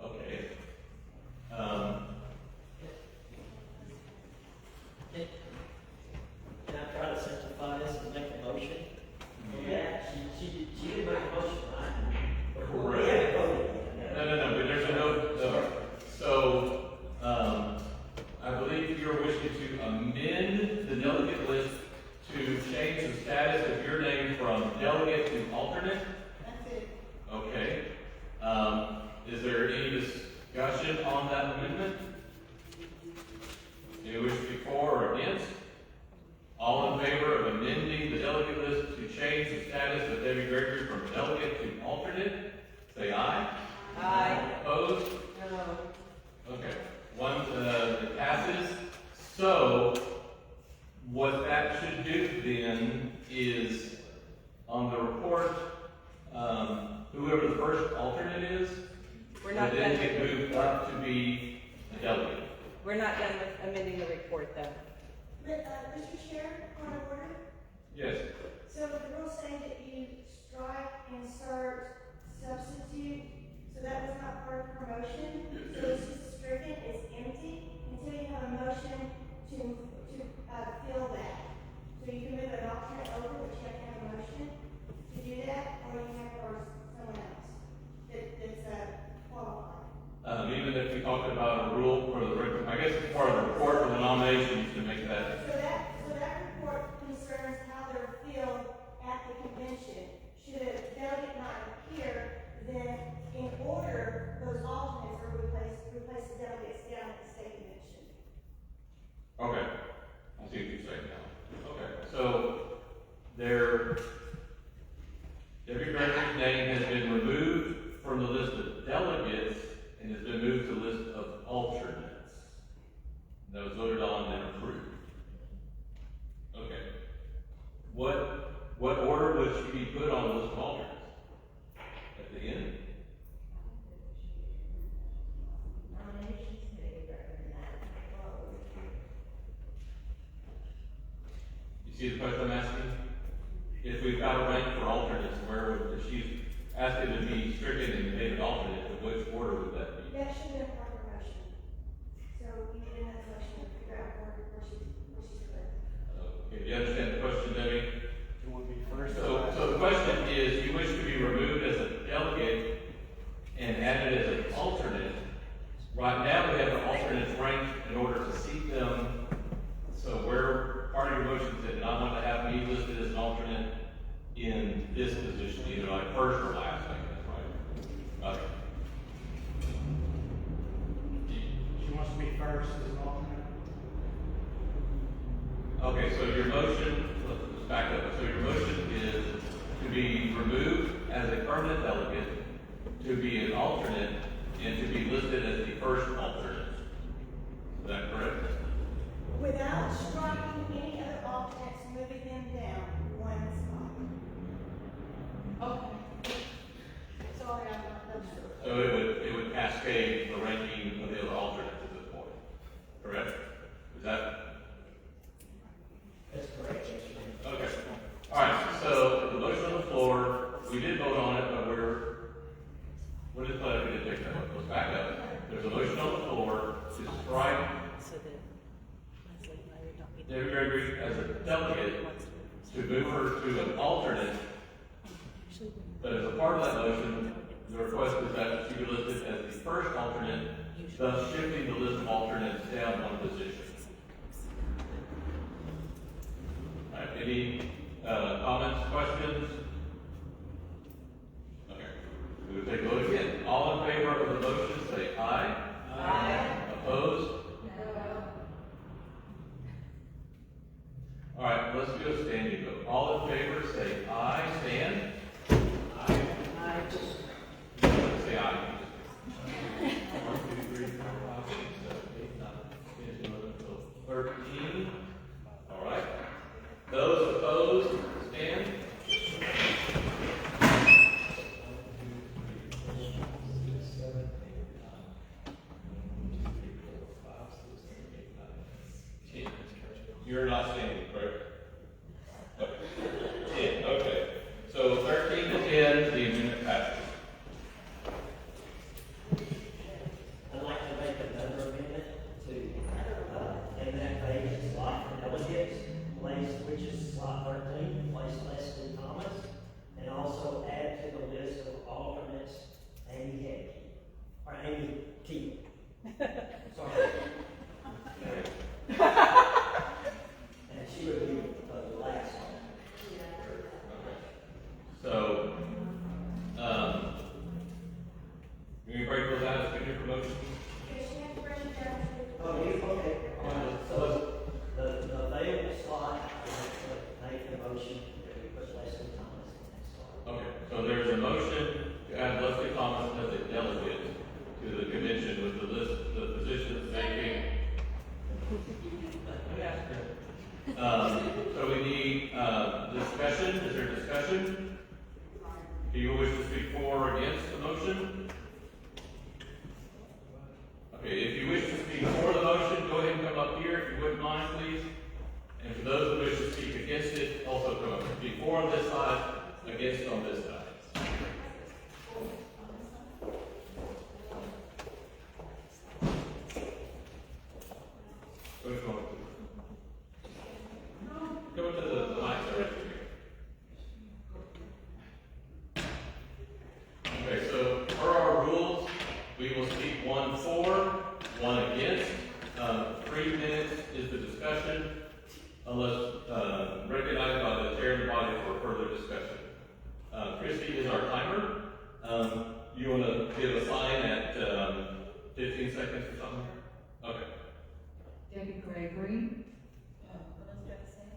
Okay. Can I try to simplify this and make a motion? Yeah, she did make a motion, right? Correct. Yeah, voted. No, but there's a note. So, I believe you're wishing to amend the delegate list to change the status of your name from delegate to alternate. That's it. Okay. Is there any discussion on that amendment? Do you wish to be for or against? All in favor of amending the delegate list to change the status of Debbie Gregory from delegate to alternate? Say aye. Aye. Opposed? No. Okay. One that passes. So, what that should do then is on the report, whoever the first alternate is, We're not would then done get with, moved up to be a delegate. we're not done with amending the report though. Mr. Chair, point of order. Yes. So the rules say that you strike, insert, substitute, so that was not part of the promotion. So it's just stricken, it's empty, until you have a motion to fill that. So you can move an alternate over, but you have to have a motion to do that, or you have, or someone else that's qualified. Even if we talked about a rule for the, I guess it's part of the report for the nominations to make that. So that report concerns how they're filled at the convention. Should a delegate not appear, then in order, those alternates are replace the delegates down at the state convention. Okay. I see what you're saying now. Okay. So, Debbie Gregory's name has been removed from the list of delegates and has been moved to the list of alternates. That was voted on and approved. Okay. What order would she be put on the list of alternates? At the end? Nominations committee recommend that. You see the question I'm asking? If we've got a rank for alternates, where would, if she's asked it to be stricken and made an alternate, in which order would that be? That should be a part of the motion. So you need another motion to figure out where she's put. Okay, do you understand the question, Debbie? You want to be first? So the question is, you wish to be removed as a delegate and added as an alternate. Right now, we have the alternates ranked in order to seat them. So where part of your motion said, I want to have me listed as an alternate in this position, either like first or last, I think that's right. Okay. as an alternate. Okay, so your motion, let's back up. So your motion is to be removed as a permanent delegate, to be an alternate, and to be listed as the first alternate. Is that correct? Without striking any other alternates, moving them down one spot. Okay. Sorry, I'm not done. So it would cascade the ranking of the other alternates at this point, correct? Is that? That's correct. Okay. All right, so the motion on the floor, we did vote on it, but we didn't take that. Let's back up. There's a motion on the floor to strike Debbie Gregory as a delegate, to move her to an alternate. But as a part of that motion, the request is that she be listed as the first alternate, thus shifting the list of alternates down one position. All right, any comments, questions? Okay, we will take a vote again. All in favor of the motion, say aye. Aye. Opposed? No. All right, let's do a standing vote. All in favor, say aye. Stand. Aye. Aye. Say aye. 1, 2, 3, 4, 5, 6, 7, 8, 9, 10, 11, 12, 13. All right. Those opposed, stand. 1, 2, 3, 4, 5, 6, 7, 8, 9. 1, 2, 3, 4, 5, 6, 7, 8, 9, 10. You're not standing, correct? Okay. 10, okay. So 13 to 10, the amendment passes. I'd like to make another amendment to, in that page, slot for delegates, which is slot 13, place Leslie Thomas, and also add to the list of alternates, Amy Teal. Sorry. And she would be the last one. So, you break those out as different promotions? Oh, okay. So, the available slot, make the motion that we put Leslie Thomas in that slot. Okay, so there's a motion to add Leslie Thomas as a delegate to the convention with the list, the positions vacant. So we need, discussion. Is there discussion? Do you wish to speak for or against the motion? Okay, if you wish to speak for the motion, go ahead and come up here, if you wouldn't mind, please. And for those who wish to speak against it, also come up. Speak for on this side, against on this side. Which one? Come up to the mic right here. Okay, so per our rules, we will speak 1 for, 1 against. 3 minutes is the discussion, unless recognized by the chair of the body for further discussion. Christy is our timer. You want to give a sign at 15 seconds or something? Okay. Debbie Gregory. What else did I say?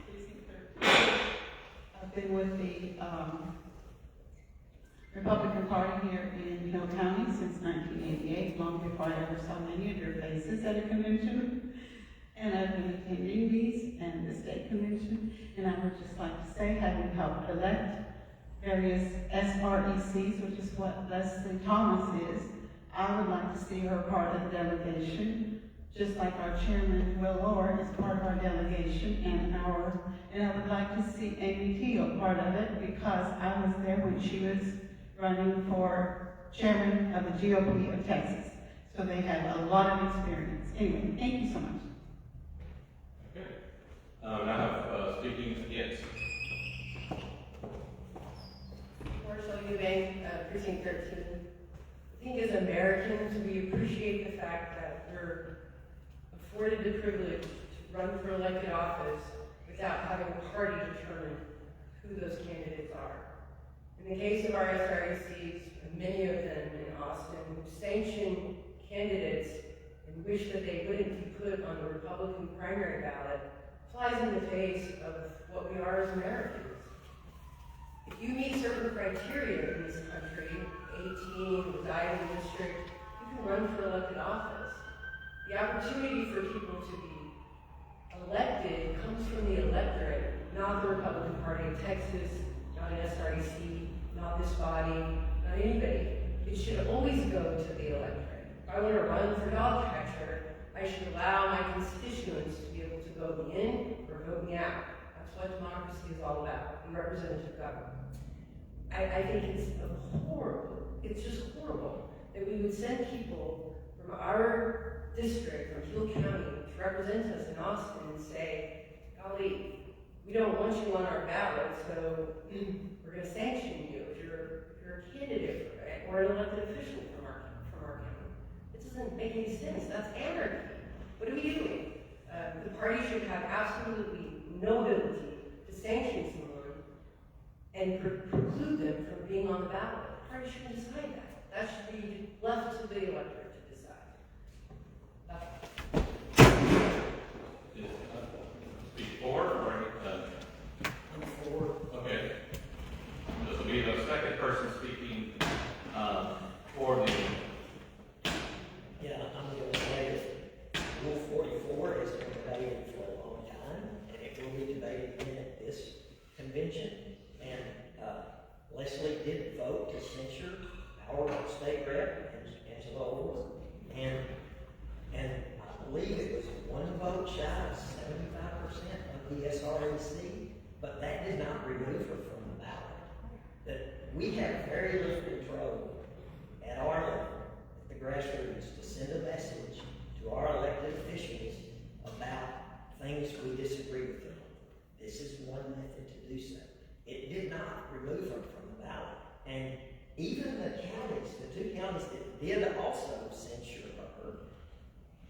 Precinct 13. I've been with the Republican Party here in Hill County since 1988, long before I ever saw many of your faces at a convention. And I've been attending these and the state convention. And I would just like to say, having helped elect various SRECs, which is what Leslie Thomas is, I would like to see her part of the delegation, just like our chairman, Will Orr, is part of our delegation, and I would like to see Amy Teal part of it, because I was there when she was running for chairman of the GOP of Texas. So they have a lot of experience. Anyway, thank you so much. Okay. Now, speaking against. Marshall Eubank, Precinct 13. I think as Americans, we appreciate the fact that we're afforded the privilege to run for elected office without having a party determine who those candidates are. In the case of our SRECs, many of them in Austin, who sanction candidates and and wish that they wouldn't be put on the Republican primary ballot flies in the face of what we are as Americans. If you meet certain criteria in this country, 18, reside in the district, you can run for elected office. The opportunity for people to be elected comes from the electorate, not the Republican Party of Texas, not an SREC, not this body, not anybody. It should always go to the electorate. If I want to run for dog catcher, I should allow my constituents to be able to vote me in or vote me out. That's what democracy is all about, and representative government. I think it's horrible. It's just horrible that we would send people from our district, from Teal County, to represent us in Austin and say, golly, we don't want you on our ballot, so we're going to sanction you if you're a candidate for it, or an elected official from our county. It doesn't make any sense. That's anarchy. What are we doing? The party should have absolutely no ability to sanction someone and preclude them from being on the ballot. The party shouldn't decide that. That should be left to the electorate to decide. Speak for or okay. This will be the second person speaking for the. Yeah, I'm going to say that Rule 44 has been debated for a long time, and it will be debated again at this convention. And Leslie did vote to censure our state rep, Angelia Orr, and I believe it was one vote shy of 75% of the SREC, but that did not remove her from the ballot. That we have very little control at our level, at the grassroots, to send a message to our elected officials about things we disagree with them. This is one method to do so. It did not remove her from the ballot. And even the counties, the two counties that did also censure her,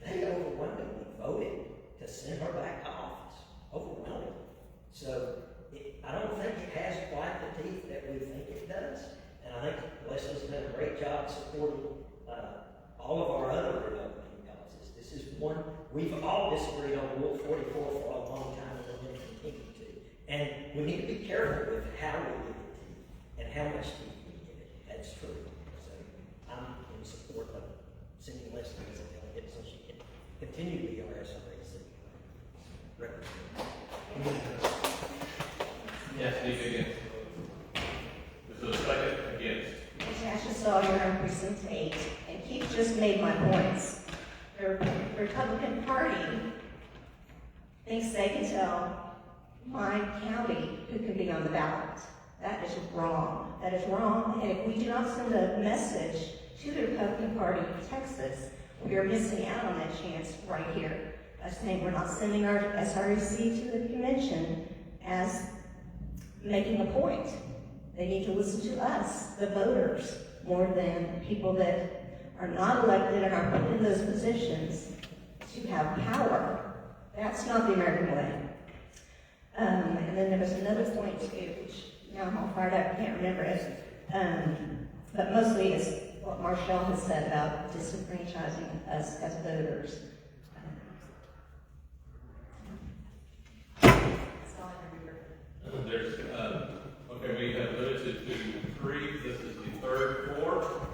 they overwhelmingly voted to send her back to office. Overwhelmingly. So I don't think it has quite the teeth that we think it does. And I think Leslie's done a great job supporting all of our other Republican causes. This is one, we've all disagreed on Rule 44 for a long time, and we're going to continue to. And we need to be careful with how we give it teeth and how much teeth we give it. That's true. So I'm in support of sending Leslie as a delegate so she can continue to be our SREC representative. Yes, speak against. This is a second against. Natasha Sawyer, Precinct 8, and Keith just made my points. The Republican Party thinks they can tell my county who can be on the ballot. That is wrong. That is wrong, and if we do not send a message to the Republican Party of Texas, we are missing out on that chance right here. I think we're not sending our SREC to the convention as making a point. They need to listen to us, the voters, more than people that are not elected and are put in those positions to have power. That's not the American way. And then there was another point too, which now I'm all fired up, I can't remember it. But mostly is what Marshall has said about disenfranchising us as voters. That's all I remember. There's, okay, we have limited to 3. This is the third 4.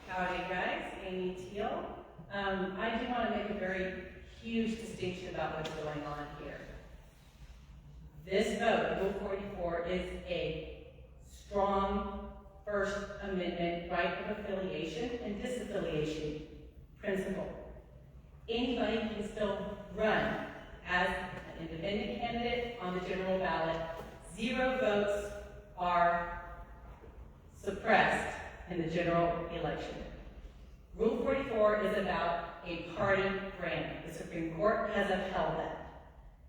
Howdy guys, Amy Teal. I do want to make a very huge distinction about what's going on here. This vote, Rule 44, is a strong First Amendment right of affiliation and disaffiliation principle. Anybody can still run as an independent candidate on the general ballot. 0 votes are suppressed in the general election. Rule 44 is about a party brand. The Supreme Court has upheld that.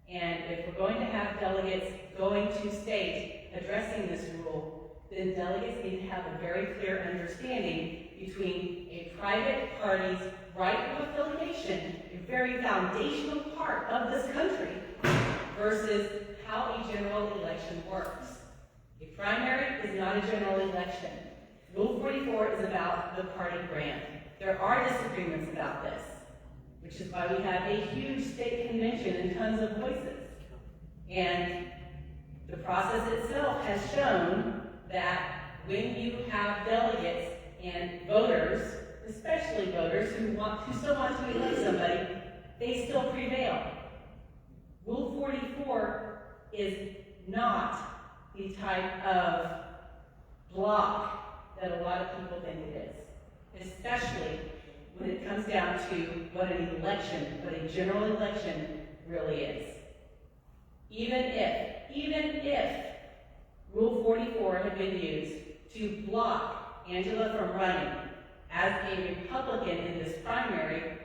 And if we're going to have delegates going to state addressing this rule, then delegates need to have a very clear understanding between a private party's right of affiliation, a very foundational part of this country, versus how a general election works. A primary is not a general election. Rule 44 is about the party brand. There are disagreements about this, which is why we have a huge state convention and tons of voices. And the process itself has shown that when you have delegates and voters, especially voters who still want to elect somebody, they still prevail. Rule 44 is not the type of block that a lot of people think it is, especially when it comes down to what an election, what a general election really is. Even if Rule 44 had been used to block Angela from running as a Republican in this primary,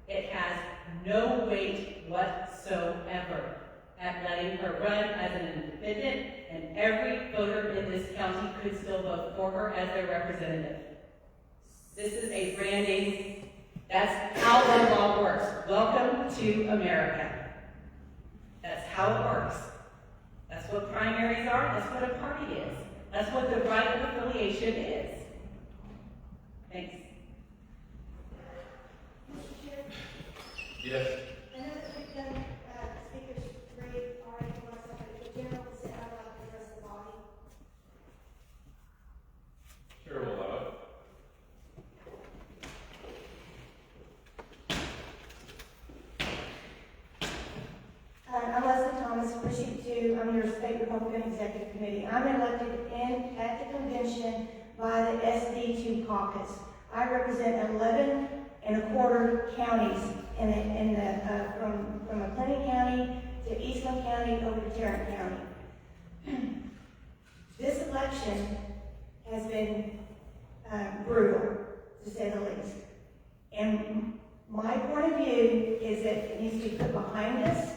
it has no weight whatsoever at letting her run as an independent, and every voter in this county could still vote for her as their representative. This is a branding. That's how the law works. Welcome to America. That's how it works. That's what primaries are. That's what a party is. That's what the right of affiliation is. Thanks. Mr. Chair, Yes. I know that we've done speakers three already for myself, but if the general consent, I'd like to address the body. Sure, we'll allow it. I'm Leslie Thomas, Precinct 2. I'm your State Republican Executive Committee. I'm elected at the convention by the SD2 caucus. I represent 11 1/4 counties from McLennan County to Eastland County over to Tarrant County. This election has been brutal, to say the least. And my point of view is that it needs to be put behind us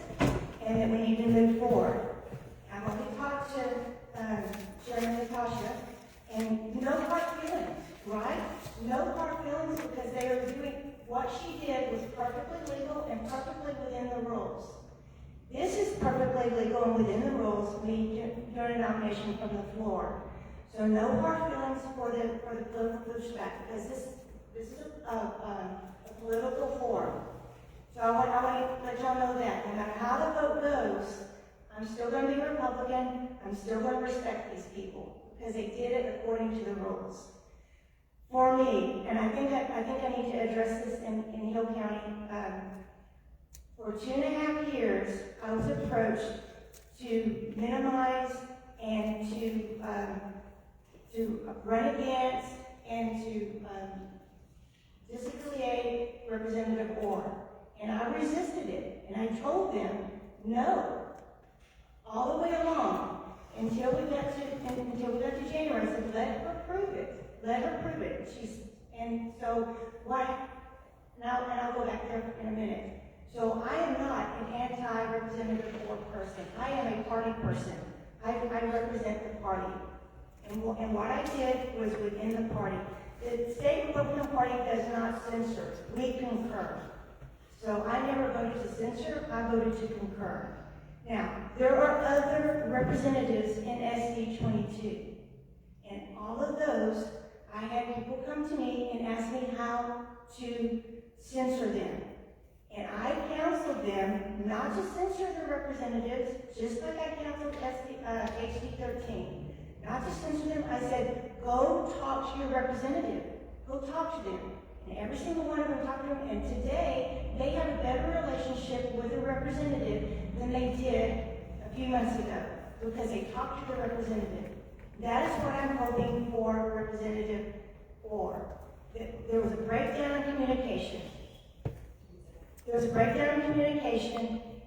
and that we need to move forward. I've already talked to Chairman Natasha, and no hard feelings, right? No hard feelings, because they are doing what she did was perfectly legal and perfectly within the rules. This is perfectly legal and within the rules. We do a nomination from the floor. So no hard feelings for the political pushback, because this is a political forum. So I want to let y'all know that no matter how the vote goes, I'm still going to be Republican. I'm still going to respect these people because they did it according to the rules. For me, and I think I need to address this in Hill County. For 2.5 years, I was approached to minimize and to run against and to disaffiliate Representative Orr. And I resisted it, and I told them no, all the way along, until we got to January. I said, let her prove it. Let her prove it. And I'll go back there in a minute. So I am not an anti-Representative Orr person. I am a party person. I represent the party. And what I did was within the party. The State Republican Party does not censure. We concur. So I never voted to censure, I voted to concur. Now, there are other representatives in SD 22. And all of those, I had people come to me and ask me how to censor them. And I counseled them not to censor the representatives, just like I counseled HD 13. Not to censor them, I said, go talk to your representative. Go talk to them. And every single one of them talked to them, and today they have a better relationship with the representative than they did a few months ago, because they talked to the representative. That is what I'm hoping for Representative Orr. There was a breakdown in communication.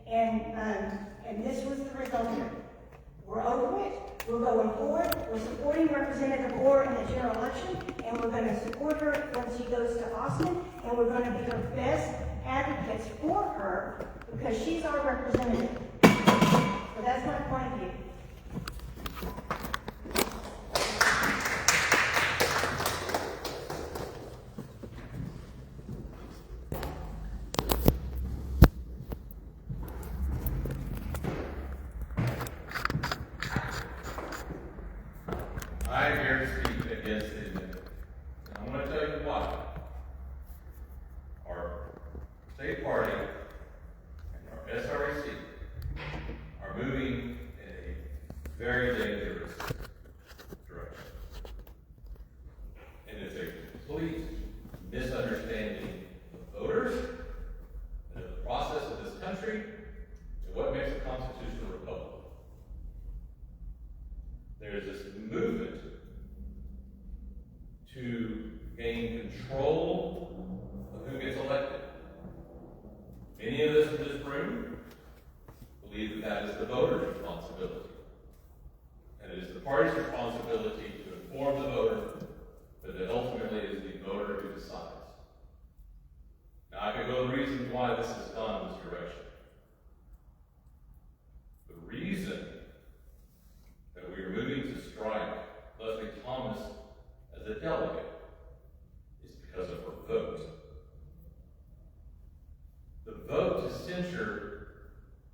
And this was the result of it. We're over it. We're going forward. We're supporting Representative Orr in the general election, and we're going to support her when she goes to Austin, and we're going to be her best advocates for her because she's our representative. So that's my point of view. totally misunderstanding the voters and the process of this country and what makes a constitutional republic. There is this movement to gain control of who gets elected. Many of us in this room believe that that is the voter's responsibility. And it is the party's responsibility to inform the voter, but that ultimately it is the voter who decides. Now, I could go the reasons why this has gone this direction. The reason that we are moving to strike Leslie Thomas as a delegate is because of her vote. The vote to censure,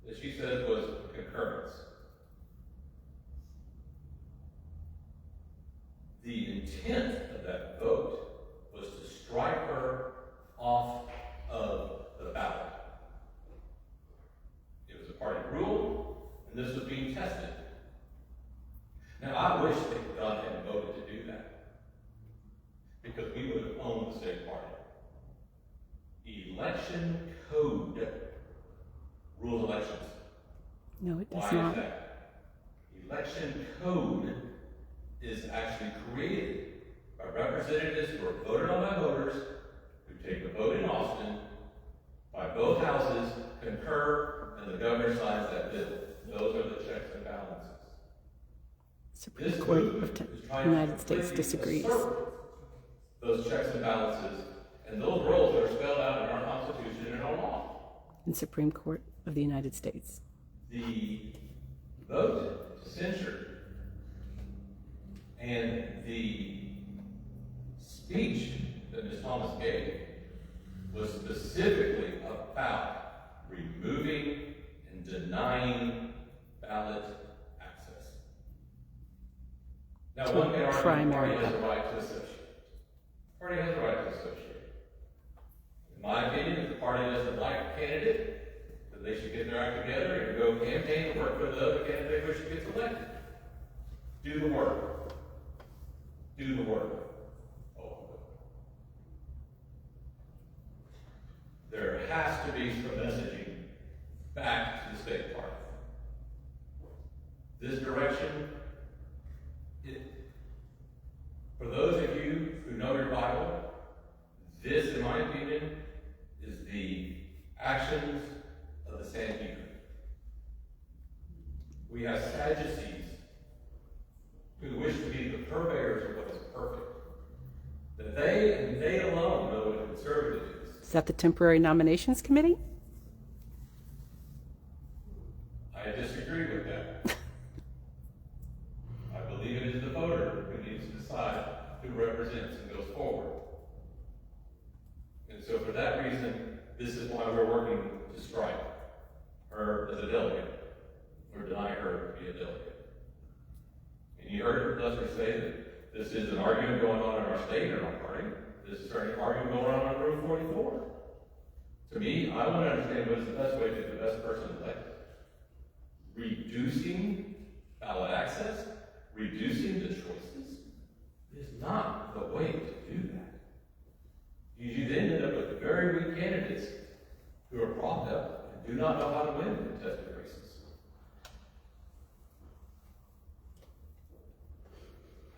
as she said, was concurrence. The intent of that vote was to strike her off of the ballot. It was a party rule, and this was being tested. Now, I wish that God hadn't voted to do that, because we would have owned the state party. Election code rules elections. No, it does Why not. is that? Election code is actually created by representatives who are voted on by voters, who take the vote in Austin, by both houses, concur, and the governor signs that bill. Those are the checks and balances. Supreme Court of the United States disagrees. Those checks and balances, and those roles are spelled out in our Constitution and our law. And Supreme Court of the United States. The vote to censure and the speech that Ms. Thomas gave was specifically about removing and denying ballot access. Now, one can argue the party has a right to associate. The party has a right to associate. In my opinion, if the party doesn't like a candidate, then they should get their act together and go campaign and work for the other candidate who gets elected. Do the work. Do the work. Oh. There has to be some messaging back to the state party. This direction, for those of you who know your Bible, this, in my opinion, is the actions of the Sanhedrin. We have Sadducees who wish to be the purveyors of what is perfect. That they and they alone know what conservative is. Is that the Temporary Nominations Committee? I disagree with that. I believe it is the voter who needs to decide who represents and goes forward. And so for that reason, this is why we're working to strike her as a delegate, or deny her to be a delegate. And you heard Leslie say that this is an argument going on in our state or our party. This is an argument going on room 44. To me, I want to understand what is the best way to get the best person elected. Reducing ballot access, reducing the choices, is not the way to do that. You then end up with very weak candidates who are propped up and do not know how to win contested races.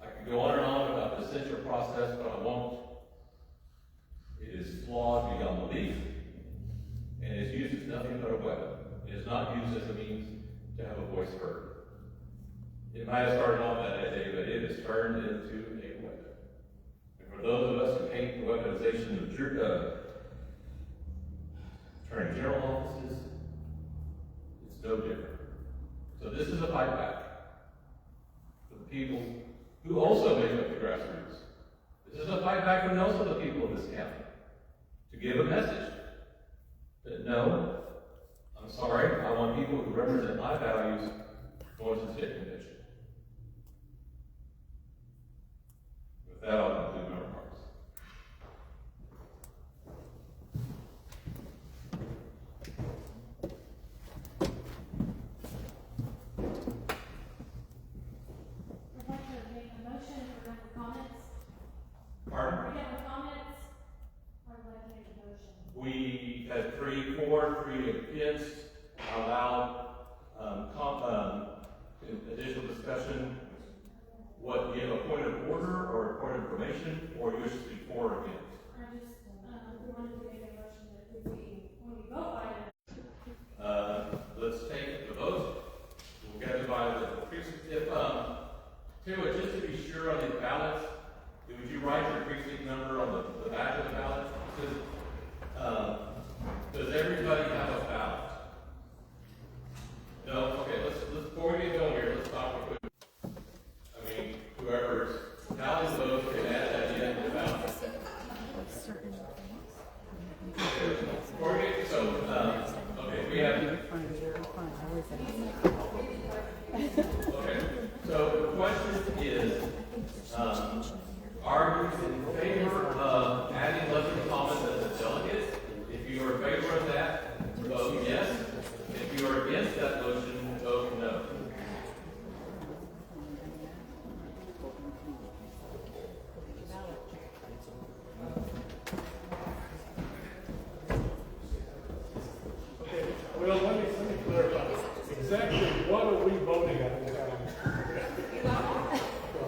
I could go on and on about the censure process, but I won't. It is flawed beyond belief, and it is used as nothing but a weapon. It is not used as a means to have a voice heard. It might have started off that day, but it has turned into a weapon. And for those of us who hate the weaponization of Attorney General offices, it's no different. So this is a fight back for the people who also make up the grassroots. This is a fight back from also the people of this county to give a message that no, I'm sorry, I want people who represent my values going to the state convention. With that, I'll conclude my remarks. I'd like to make a motion for comments. Pardon? Are we done with comments? reading against, allow additional discussion. What, do you have a point of order or a point of information, or you wish to speak for or against? I just, we wanted to make a motion that when we vote on it. Let's take the vote. We'll get it by the precinct. If, Teal, just to be sure on these ballots, would you write your precinct number on the back of the ballot? Does everybody have a ballot? No? Okay, let's before we get going here, let's stop real quick. I mean, whoever's tallying votes can add that in the ballot. Okay, we have. Okay, so the question is, are you in favor of adding Leslie Thomas as a delegate? If you are in favor of that, vote yes. If you are against that motion, vote no. Okay, well, let me clarify. Exactly what are we voting on?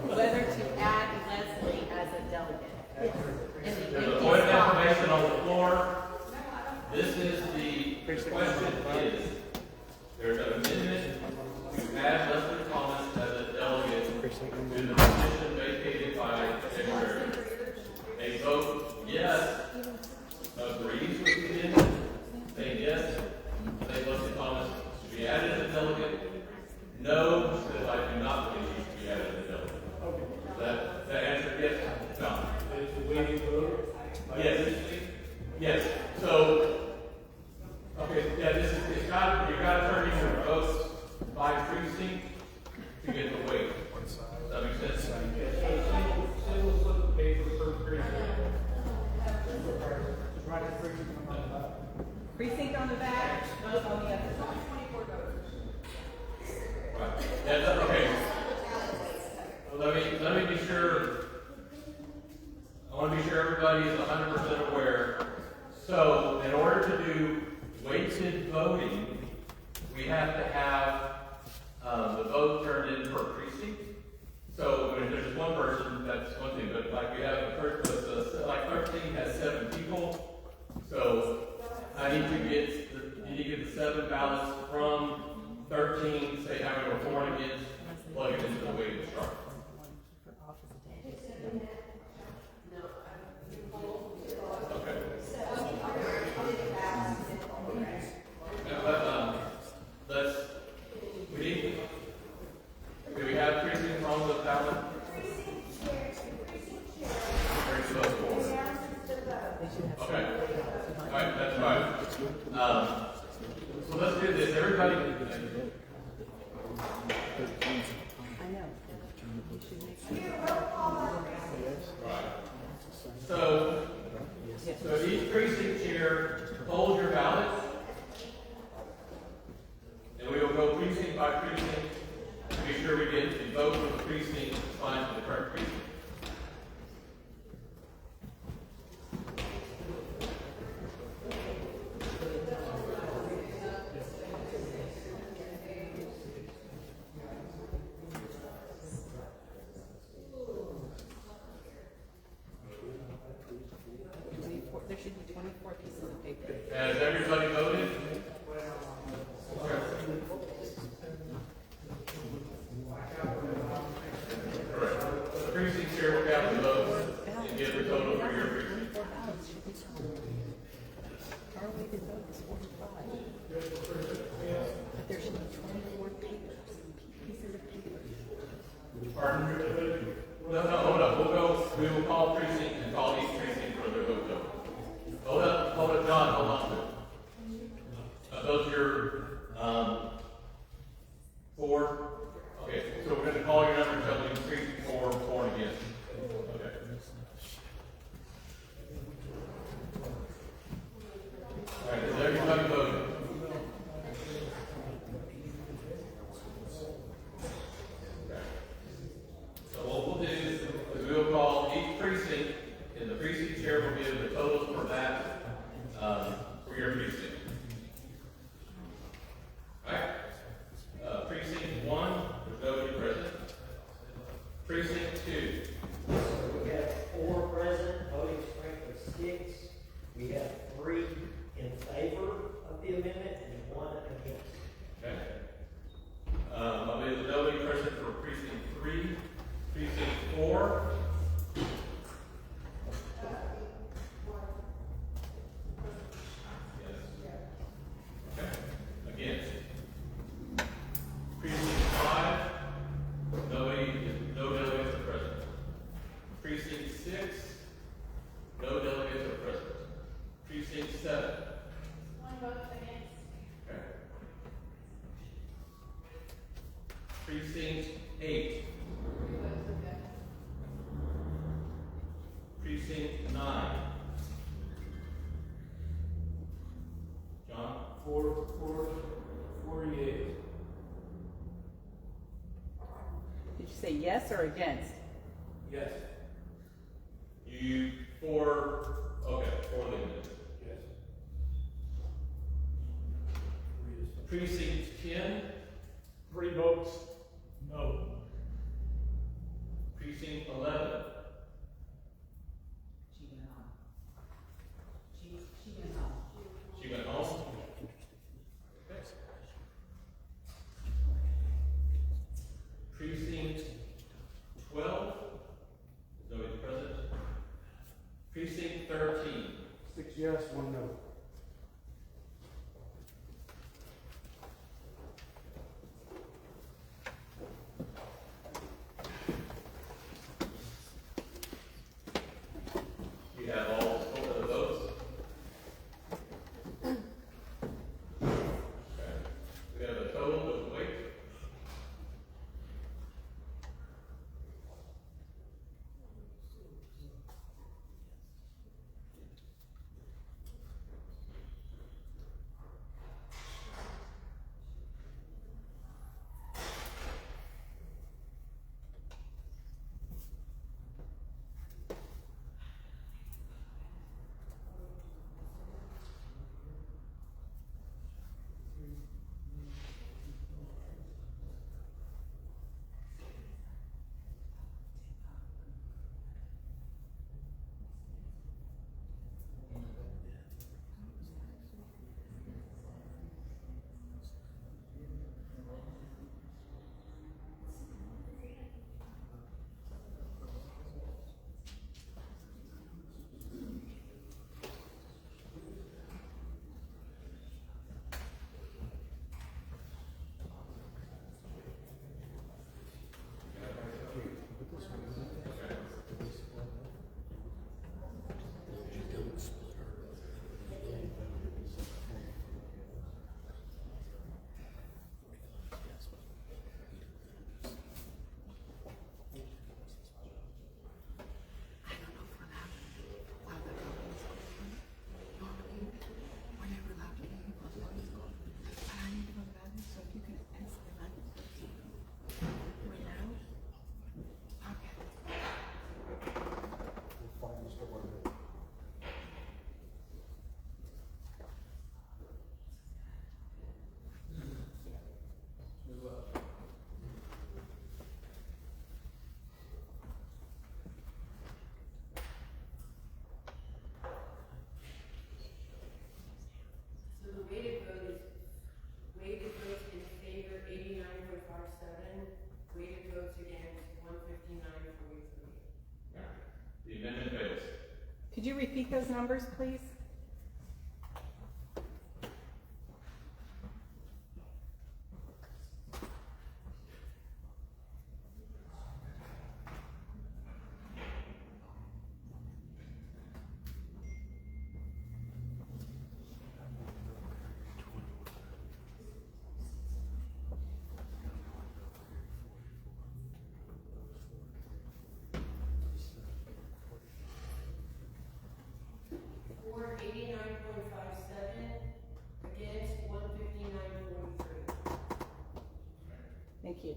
Whether to add Leslie as a delegate. There's a point of information on the floor. This is the question is, there's an amendment to add Leslie Thomas as a delegate to the position vacated by Secretary. A vote yes agrees with the amendment. Say yes, say Leslie Thomas should be added as a delegate. No, says I do not believe he should be added as a delegate. That answer yes? No. Is the way you vote? Yes. Yes. So, okay, yeah, this is, you got to turn in your votes by precinct to get the weight. Does that make sense? Single slip of paper per precinct. Precinct on the back, vote on the other. There's only 24 voters. Right. Yeah, okay. Let me be sure. I want to be sure everybody is 100% aware. So, in order to do weighted voting, we have to have the vote turned in per precinct. So, when there's just one person, that's one thing. But like we have like 13 has 7 people. So, I need to get the 7 ballots from 13. Say how many were for and against, plug it into the weighted chart. Do we have precincts on the ballot? Okay. All right, that's right. So let's do this. Everybody. So each precinct chair hold your ballot, and we will go precinct by precinct to be sure we get the vote for the precinct assigned to the correct precinct. There should be 24 pieces of paper. Has everybody voted? Correct. The precinct chair will count the votes and give the total for your precinct. Our weighted vote is 45. But there should be 24 pieces of paper. Pardon? No, hold up. We will call precinct and call each precinct for their vote total. Hold up, John, hold on to it. Those are your, 4. Okay, so we're gonna call your number and tell you precinct 4 and against. Okay. All right, is everybody voting? So what we'll do is we will call each precinct, and the precinct chair will give the totals for that, for your precinct. Precinct 6, no delegates are present. Precinct 7. One vote against. Okay. Precinct 8. Precinct 9. John? 48. Did you say yes or against? Yes. You, for the amendment. Yes. Precinct 10. 3 votes, no. Precinct 11. She went home. She went home. She went home. Okay. Precinct 12. Nobody present. Precinct 13. 6 yes, 1 no. You have all of the votes. Okay. We have a total with weight. Could you repeat those numbers, please? For 89.57, against 159.43. Thank you.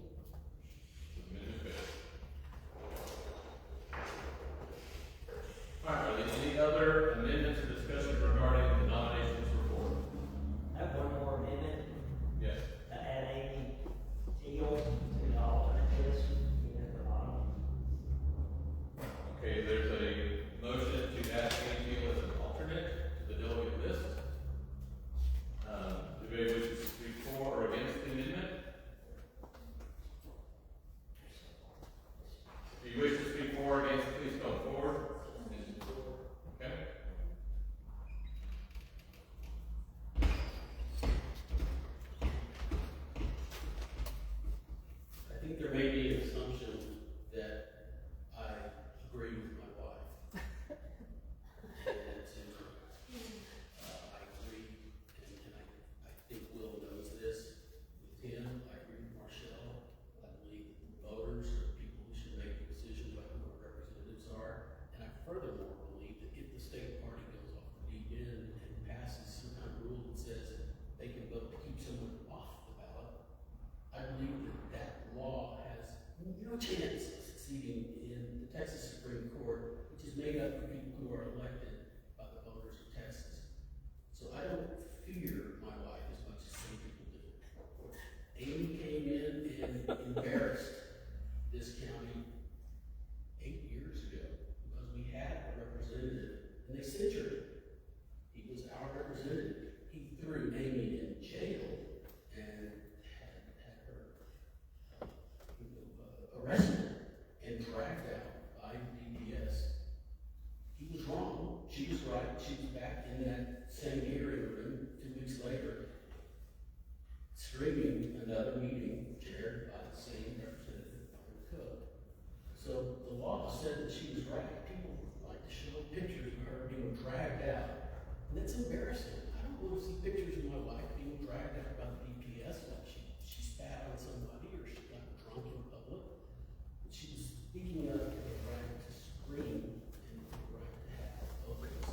All right, are there any other amendments or discussion regarding the nominations report? I have one more amendment. Yes. To add Amy Teal to the alternate list, at the bottom. Okay, there's a motion to add Amy Teal as an alternate to the delegate list. Do we wish to speak for or against the amendment? If you wish to speak for or against, please come forward. Okay. made up of people who are elected by the voters of Texas. So I don't fear my wife as much as some people do. Amy came in and embarrassed this county 8 years ago because we had a representative and they censured him. He was our representative. He threw Amy in jail and had her arrested and dragged out by DPS. He was wrong. She was right. She was back in that same hearing room 2 weeks later, streaming another meeting chaired by the same representative, Cook. So the law said that she was right. People like to show pictures of her being dragged out. And that's embarrassing. I don't want to see pictures of my wife being dragged out by the DPS like she spat on somebody or she got drunk in public. She was speaking up for the right to scream and for the right to have openness.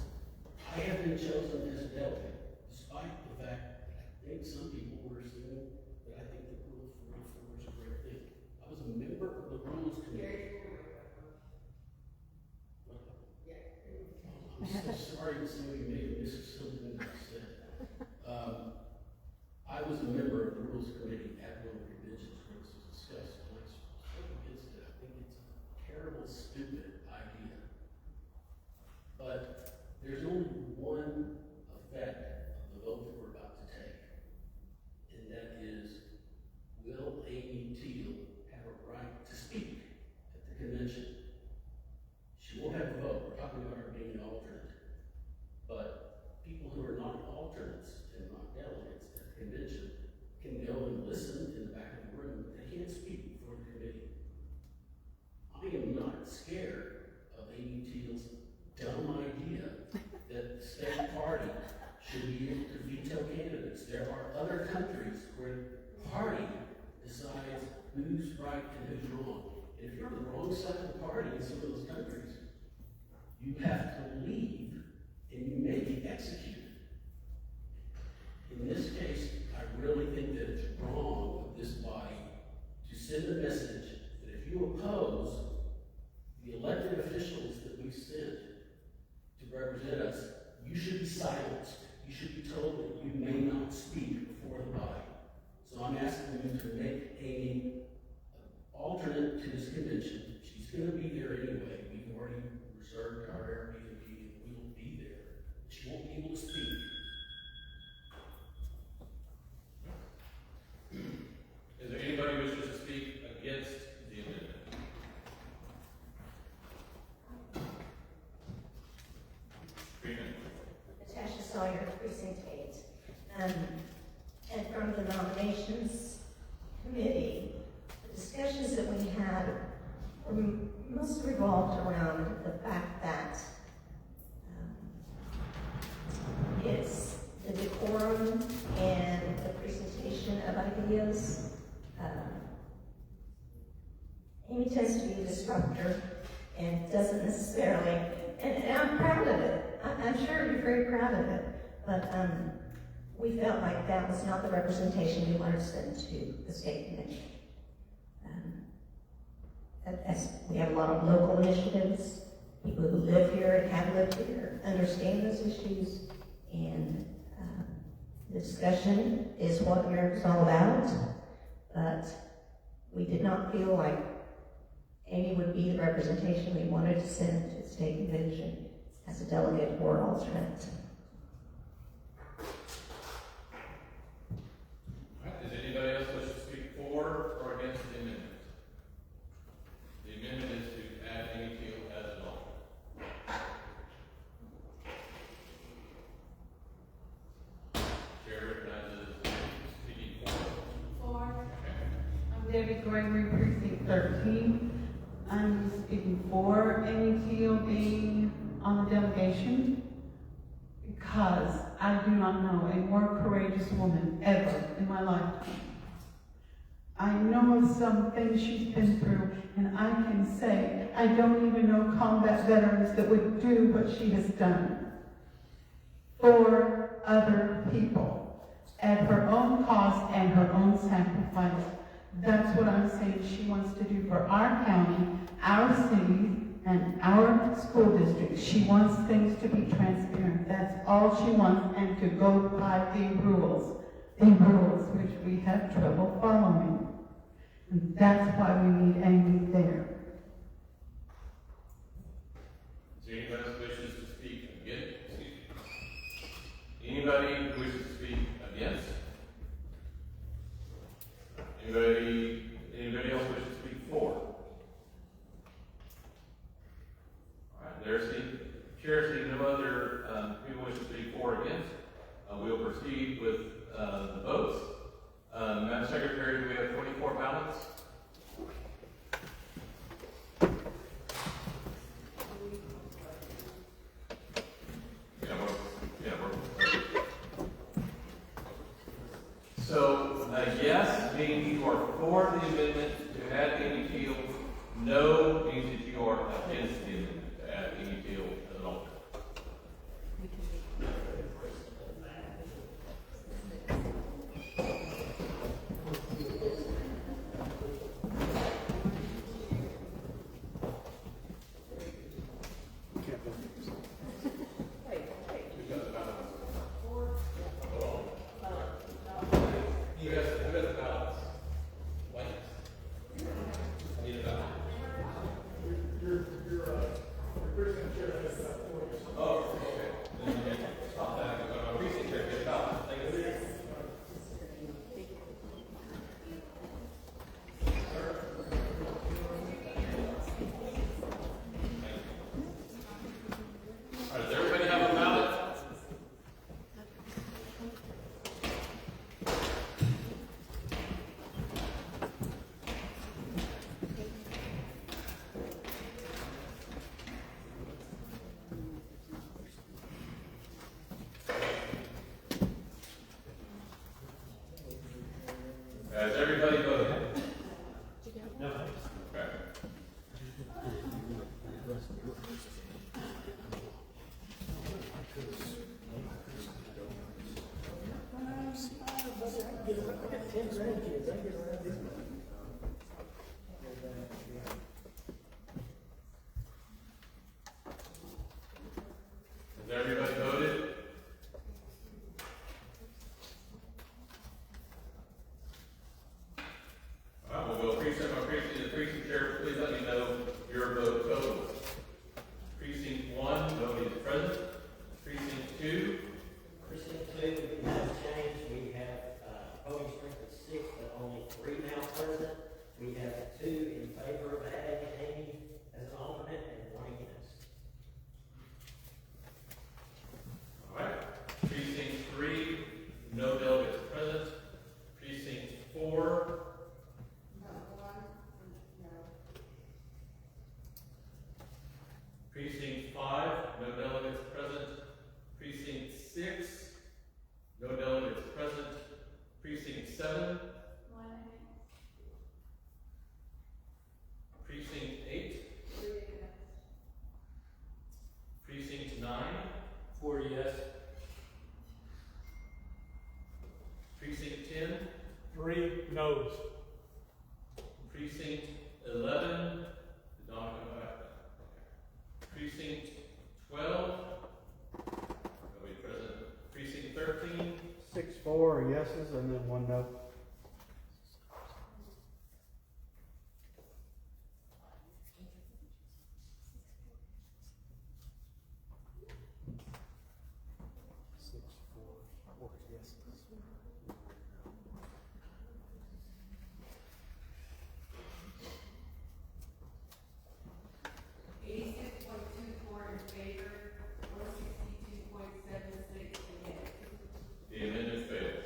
I have been chosen as a delegate, despite the fact that I think some people were assuming that I think that Rule 44 is a great thing. I was a member of the Rules Committee. I'm so sorry that somebody may have missed something that I said. I was a member of the Rules Committee at one of the conventions where this was discussed, and I spoke against it. I think it's a terrible, stupid idea. But there's only one effect of the vote that we're about to take, and that is, will Amy Teal have a right to speak at the convention? She won't have a vote. We're talking about her being an alternate. But people who are not alternates and not delegates at the convention can go and listen in the back of the room, but they can't speak before the committee. I am not scared of Amy Teal's dumb idea that the state party should be able to veto candidates. There are other countries where the party decides who's right and who's wrong. And if you're on the wrong side of the party in some of those countries, you have to leave and you may be executed. In this case, I really think that it's wrong of this body to send a message that if you oppose the elected officials that we sent to represent us, you should be silenced. You should be told that you may not speak before the body. So I'm asking you to make Amy an alternate to this convention. She's going to be there anyway. We've already reserved our Airbnb and we will be there. She won't be able to speak. Is there anybody who wishes to speak against the amendment? Natasha Sawyer, Precinct 8. And from the nominations committee, the discussions that we had were most revolved around the fact that it's the decorum and the presentation of ideas. Amy tends to be a disruptor and doesn't necessarily, and I'm proud of it. I'm sure you're very proud of it, but we felt like that was not the representation we wanted to send to the state convention. We have a lot of local initiatives. People who live here and have lived here understand those issues, and the discussion is what America's all about. But we did not feel like Amy would be the representation we wanted to send to the state convention as a delegate or alternate. All right, does anybody else wish to speak for or against the amendment? The amendment is to add Amy Teal as an alternate. Chair recognizes speaking for. I'm Debbie Gregory, Precinct 13. I'm speaking for Amy Teal being on the delegation because I do not know a more courageous woman ever in my lifetime. I know of some things she's been through, and I can say I don't even know combat veterans that would do what she has done for other people at her own cost and her own sacrifice. That's what I'm saying she wants to do for our county, our city, and our school district. She wants things to be transparent. That's all she wants, and to go by the rules which we have trouble following. And that's why we need Amy there. Is there anybody who wishes to speak against? Anybody who wishes to speak against? Anybody else wishes to speak for? All right, there's the chair, seeing no other people wish to speak for or against. We'll proceed with the votes. Madam Secretary, do we have 24 ballots? So, yes means you are for the amendment to add Amy Teal. No means that you are against the amendment to add Amy Teal as an alternate. Has everybody voted? No. Okay. Has everybody voted? All right, we'll go precinct by precinct. The precinct chair, please let me know your vote total. Precinct 1, nobody is present. Precinct 2. Precinct 2, we have changed. We have voting strength of 6, but only 3 now present. We have 2 in favor of adding Amy as an alternate and 1 against. All right. Precinct 3, no delegates present. Precinct 4. Precinct 5, no delegates present. Precinct 6, no delegates present. Precinct 7. Precinct 8. Precinct 9. 4 yes. Precinct 10. 3 no's. Precinct 11. Did not come back. Precinct 12. Nobody present. Precinct 13. 6-4 yeses and then 1 no. The amendment fails.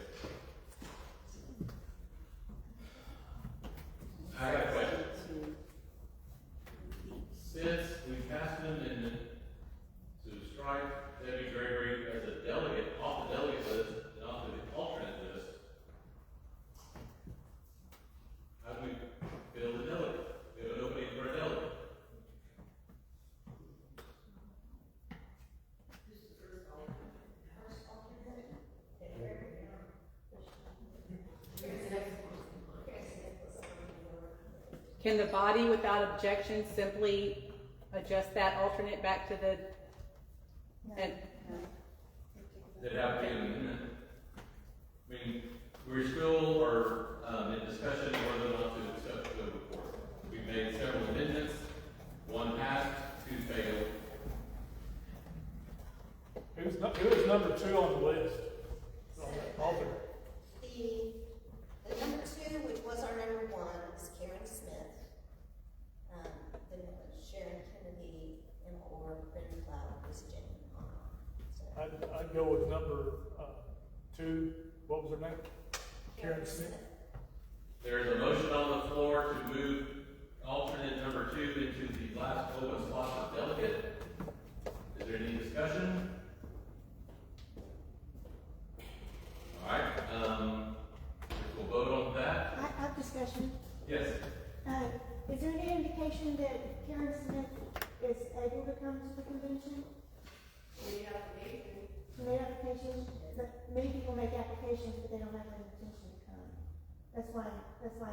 I got a question. Since we passed an amendment to strike Debbie Gregory as a delegate off the delegate list and onto the alternate list, how do we fill the delegate? We have an opening for a delegate. Can the body without objection simply adjust that alternate back to the, and, That have to be an amendment. I mean, we still are, in discussion whether or not to accept the report. We made several amendments, one passed, two failed. Who was number 2 on the list? On the alternate. The number 2, which was our number 1, is Karen Smith. Then it was Sharon Kennedy, Emma Orr, Brenda Cloud, Lucy Jane Hahn. I'd go with number 2. What was her name? Karen Smith. There's a motion on the floor to move alternate number 2 into the last open slot of delegate. Is there any discussion? All right, we'll vote on that. I have discussion. Yes. Is there any indication that Karen Smith is able to come to the convention? Made application. Made applications, but many people make applications, but they don't have an intention to come. That's why,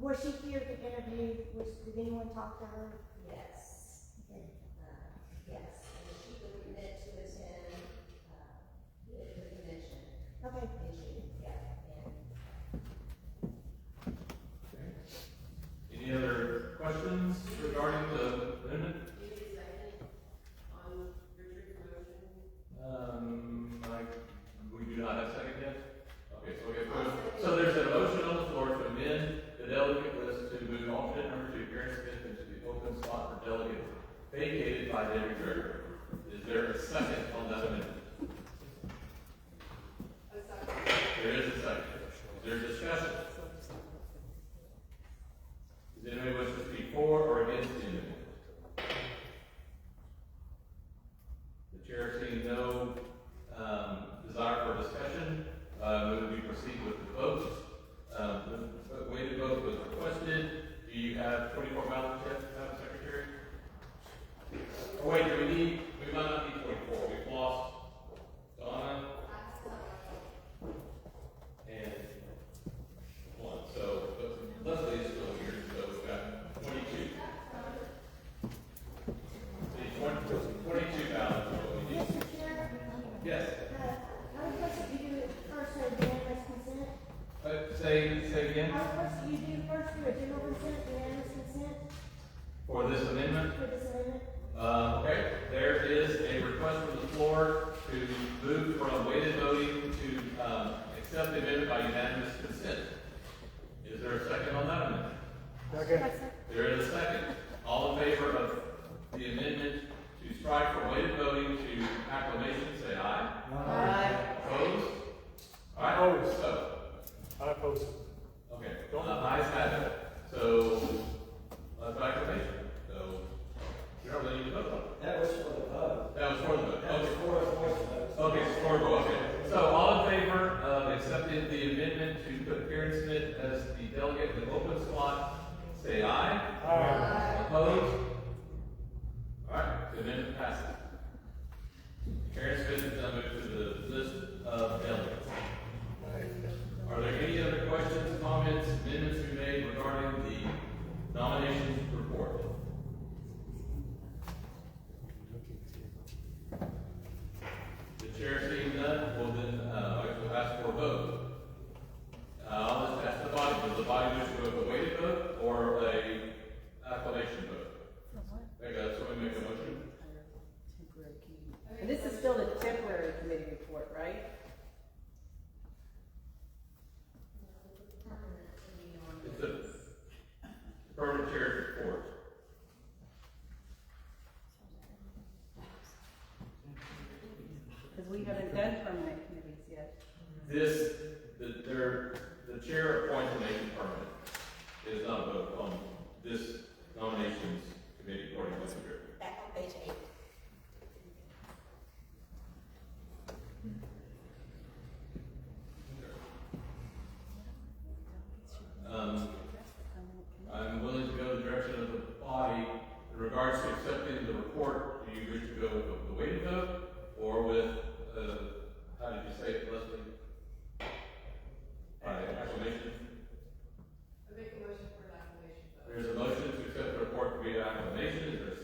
was she here to interview, did anyone talk to her? Yes. Okay. Yes, and she would commit to attend, the convention. Okay. And she, Any other questions regarding the amendment? We do not have a second yet? Okay, so we'll get first. So there's a motion on the floor to amend the delegate list to move alternate number 2, Karen Smith, into the open slot for delegate vacated by David Gregory. Is there a second on that amendment? There is a second. Is there discussion? Does anybody wish to speak for or against the amendment? The chair seeing no desire for discussion, would we proceed with the vote? The weighted vote was requested. Do you have 24 ballots yet, Madam Secretary? Oh wait, we might not need 24. We've lost Donna and one. So Leslie is still here, so we've got 22. See, 22 ballots is what we need. Yes. I request that you do it first so unanimous consent. Say again? I request that you do first do a general consent, unanimous consent For this amendment? for this amendment. Okay, there is a request from the floor to move from weighted voting to accept the amendment by unanimous consent. Is there a second on that amendment? Second. There is a second. All in favor of the amendment to strike from weighted voting to acclamation, say aye. Aye. Opposed? All right. Opposed. So, I oppose it. okay, ayes have it. So, let's acclamation. So, you don't really need to vote on it. That was for the vote. That was for the vote. That was Okay. for the vote. Okay, it's for a vote. Okay. So, all in favor of accepting the amendment to put Karen Smith as the delegate in the open slot, say aye. Aye. Opposed? All right, the amendment passes. Karen Smith is now moved to the list of delegates. Are there any other questions, comments, amendments to be made regarding the nominations report? The chair seeing none, will then, I will ask for a vote. I'll just ask the body, does the body wish to have a weighted vote or a acclamation vote? Okay, so we make a motion. And this is still the temporary committee report, right? It's a permanent chair's report. Because we haven't done permanent committees yet. The chair appoints and makes it permanent. It is not a vote on this nominations committee according to the script. back on page 8. I'm willing to go the direction of the body in regards to accepting the report. Do you wish to go with the weighted vote or with, how did you say it, Leslie? Acclamation? I make a motion for an acclamation vote. There's a motion to accept the report via acclamation. Is there a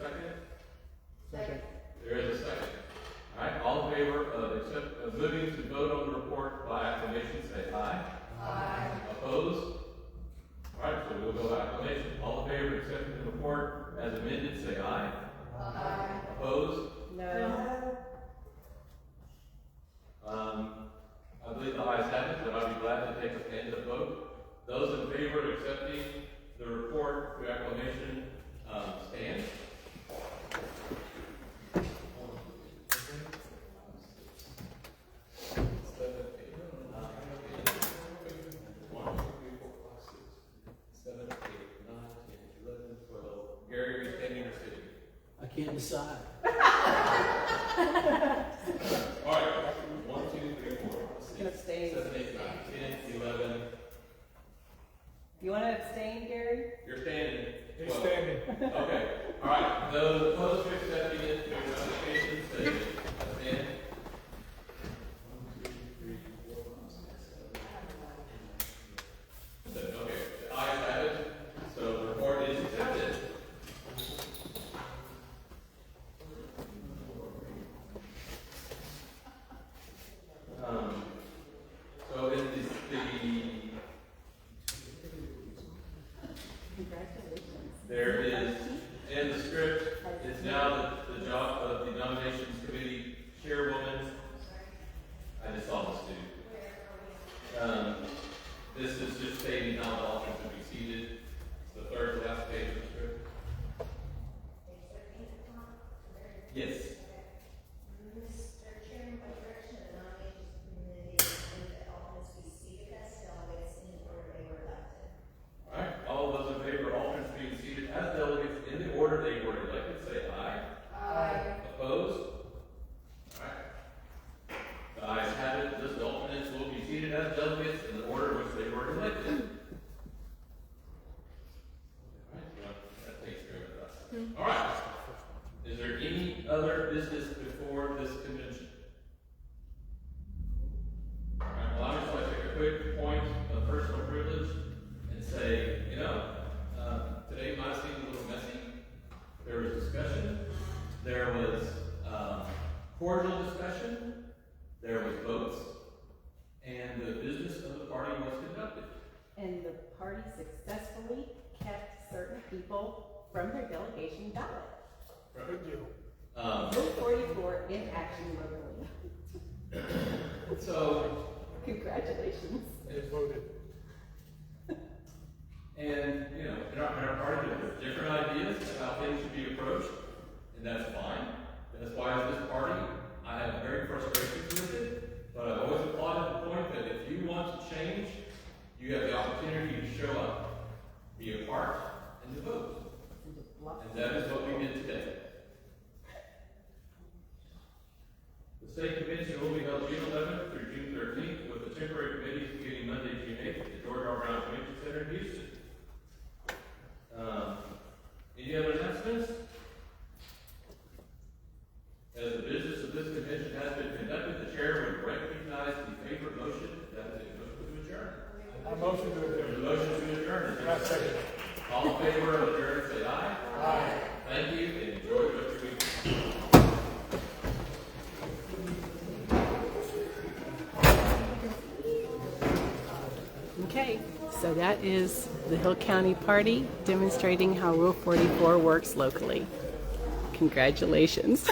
decide. All right, 1, 2, 3, 4. Can abstain. 7, 8, 9, 10, 11. You want to abstain, Gary? You're standing. He's standing. Okay. All right. Those opposed to accepting it through notification, say abstain. 1, 2, 3, 4, 5, 6, 7. Okay. The ayes have it. So the report is accepted. So in the Congratulations. there is, in the script, it's now the job of the nominations committee chairwoman. I just saw this too. This is just stating how the alternates will be seated. It's the third to last page of the script. Yes. Mr. Chairman, by direction of the nominations committee, the alternates be seated as delegates in the order they were elected. All right. All those in favor of alternates being seated as delegates in the order they were elected, say aye. Aye. Opposed? All right. The ayes have it. Those alternates will be seated as delegates in the order in which they were elected. All right. Well, that takes care of that. All right. Is there any other business before this convention? All right. Well, I'm just going to take a quick point of personal privilege and say, today might seem a little messy. There was discussion. There was cordial discussion. There was votes. And the business of the party was conducted. And the party successfully kept certain people from their delegation ballot. Good deal. Bill 44 in action locally. So, Congratulations. It's voted. and in our party there were different ideas of how things should be approached, and that's fine. That's why as this party, I have very frustrations with it, but I've always applauded the point that if you want to change, you have the opportunity to show up, be a part, and to vote. And that is what we did today. The state convention will be held June 11th through June 13th, with the temporary committees beginning Monday, June 8th at the George R. Brown Convention Center in Houston. Any other announcements? As the business of this convention has been conducted, the chair would recognize the favorite motion. That is a motion to adjourn. I motion to adjourn. There's a motion to adjourn. I second. All in favor of adjourn, say aye. Aye. Thank you, and enjoy the rest of your week. Okay, so that is the Hill County Party demonstrating how Rule 44 works locally. Congratulations.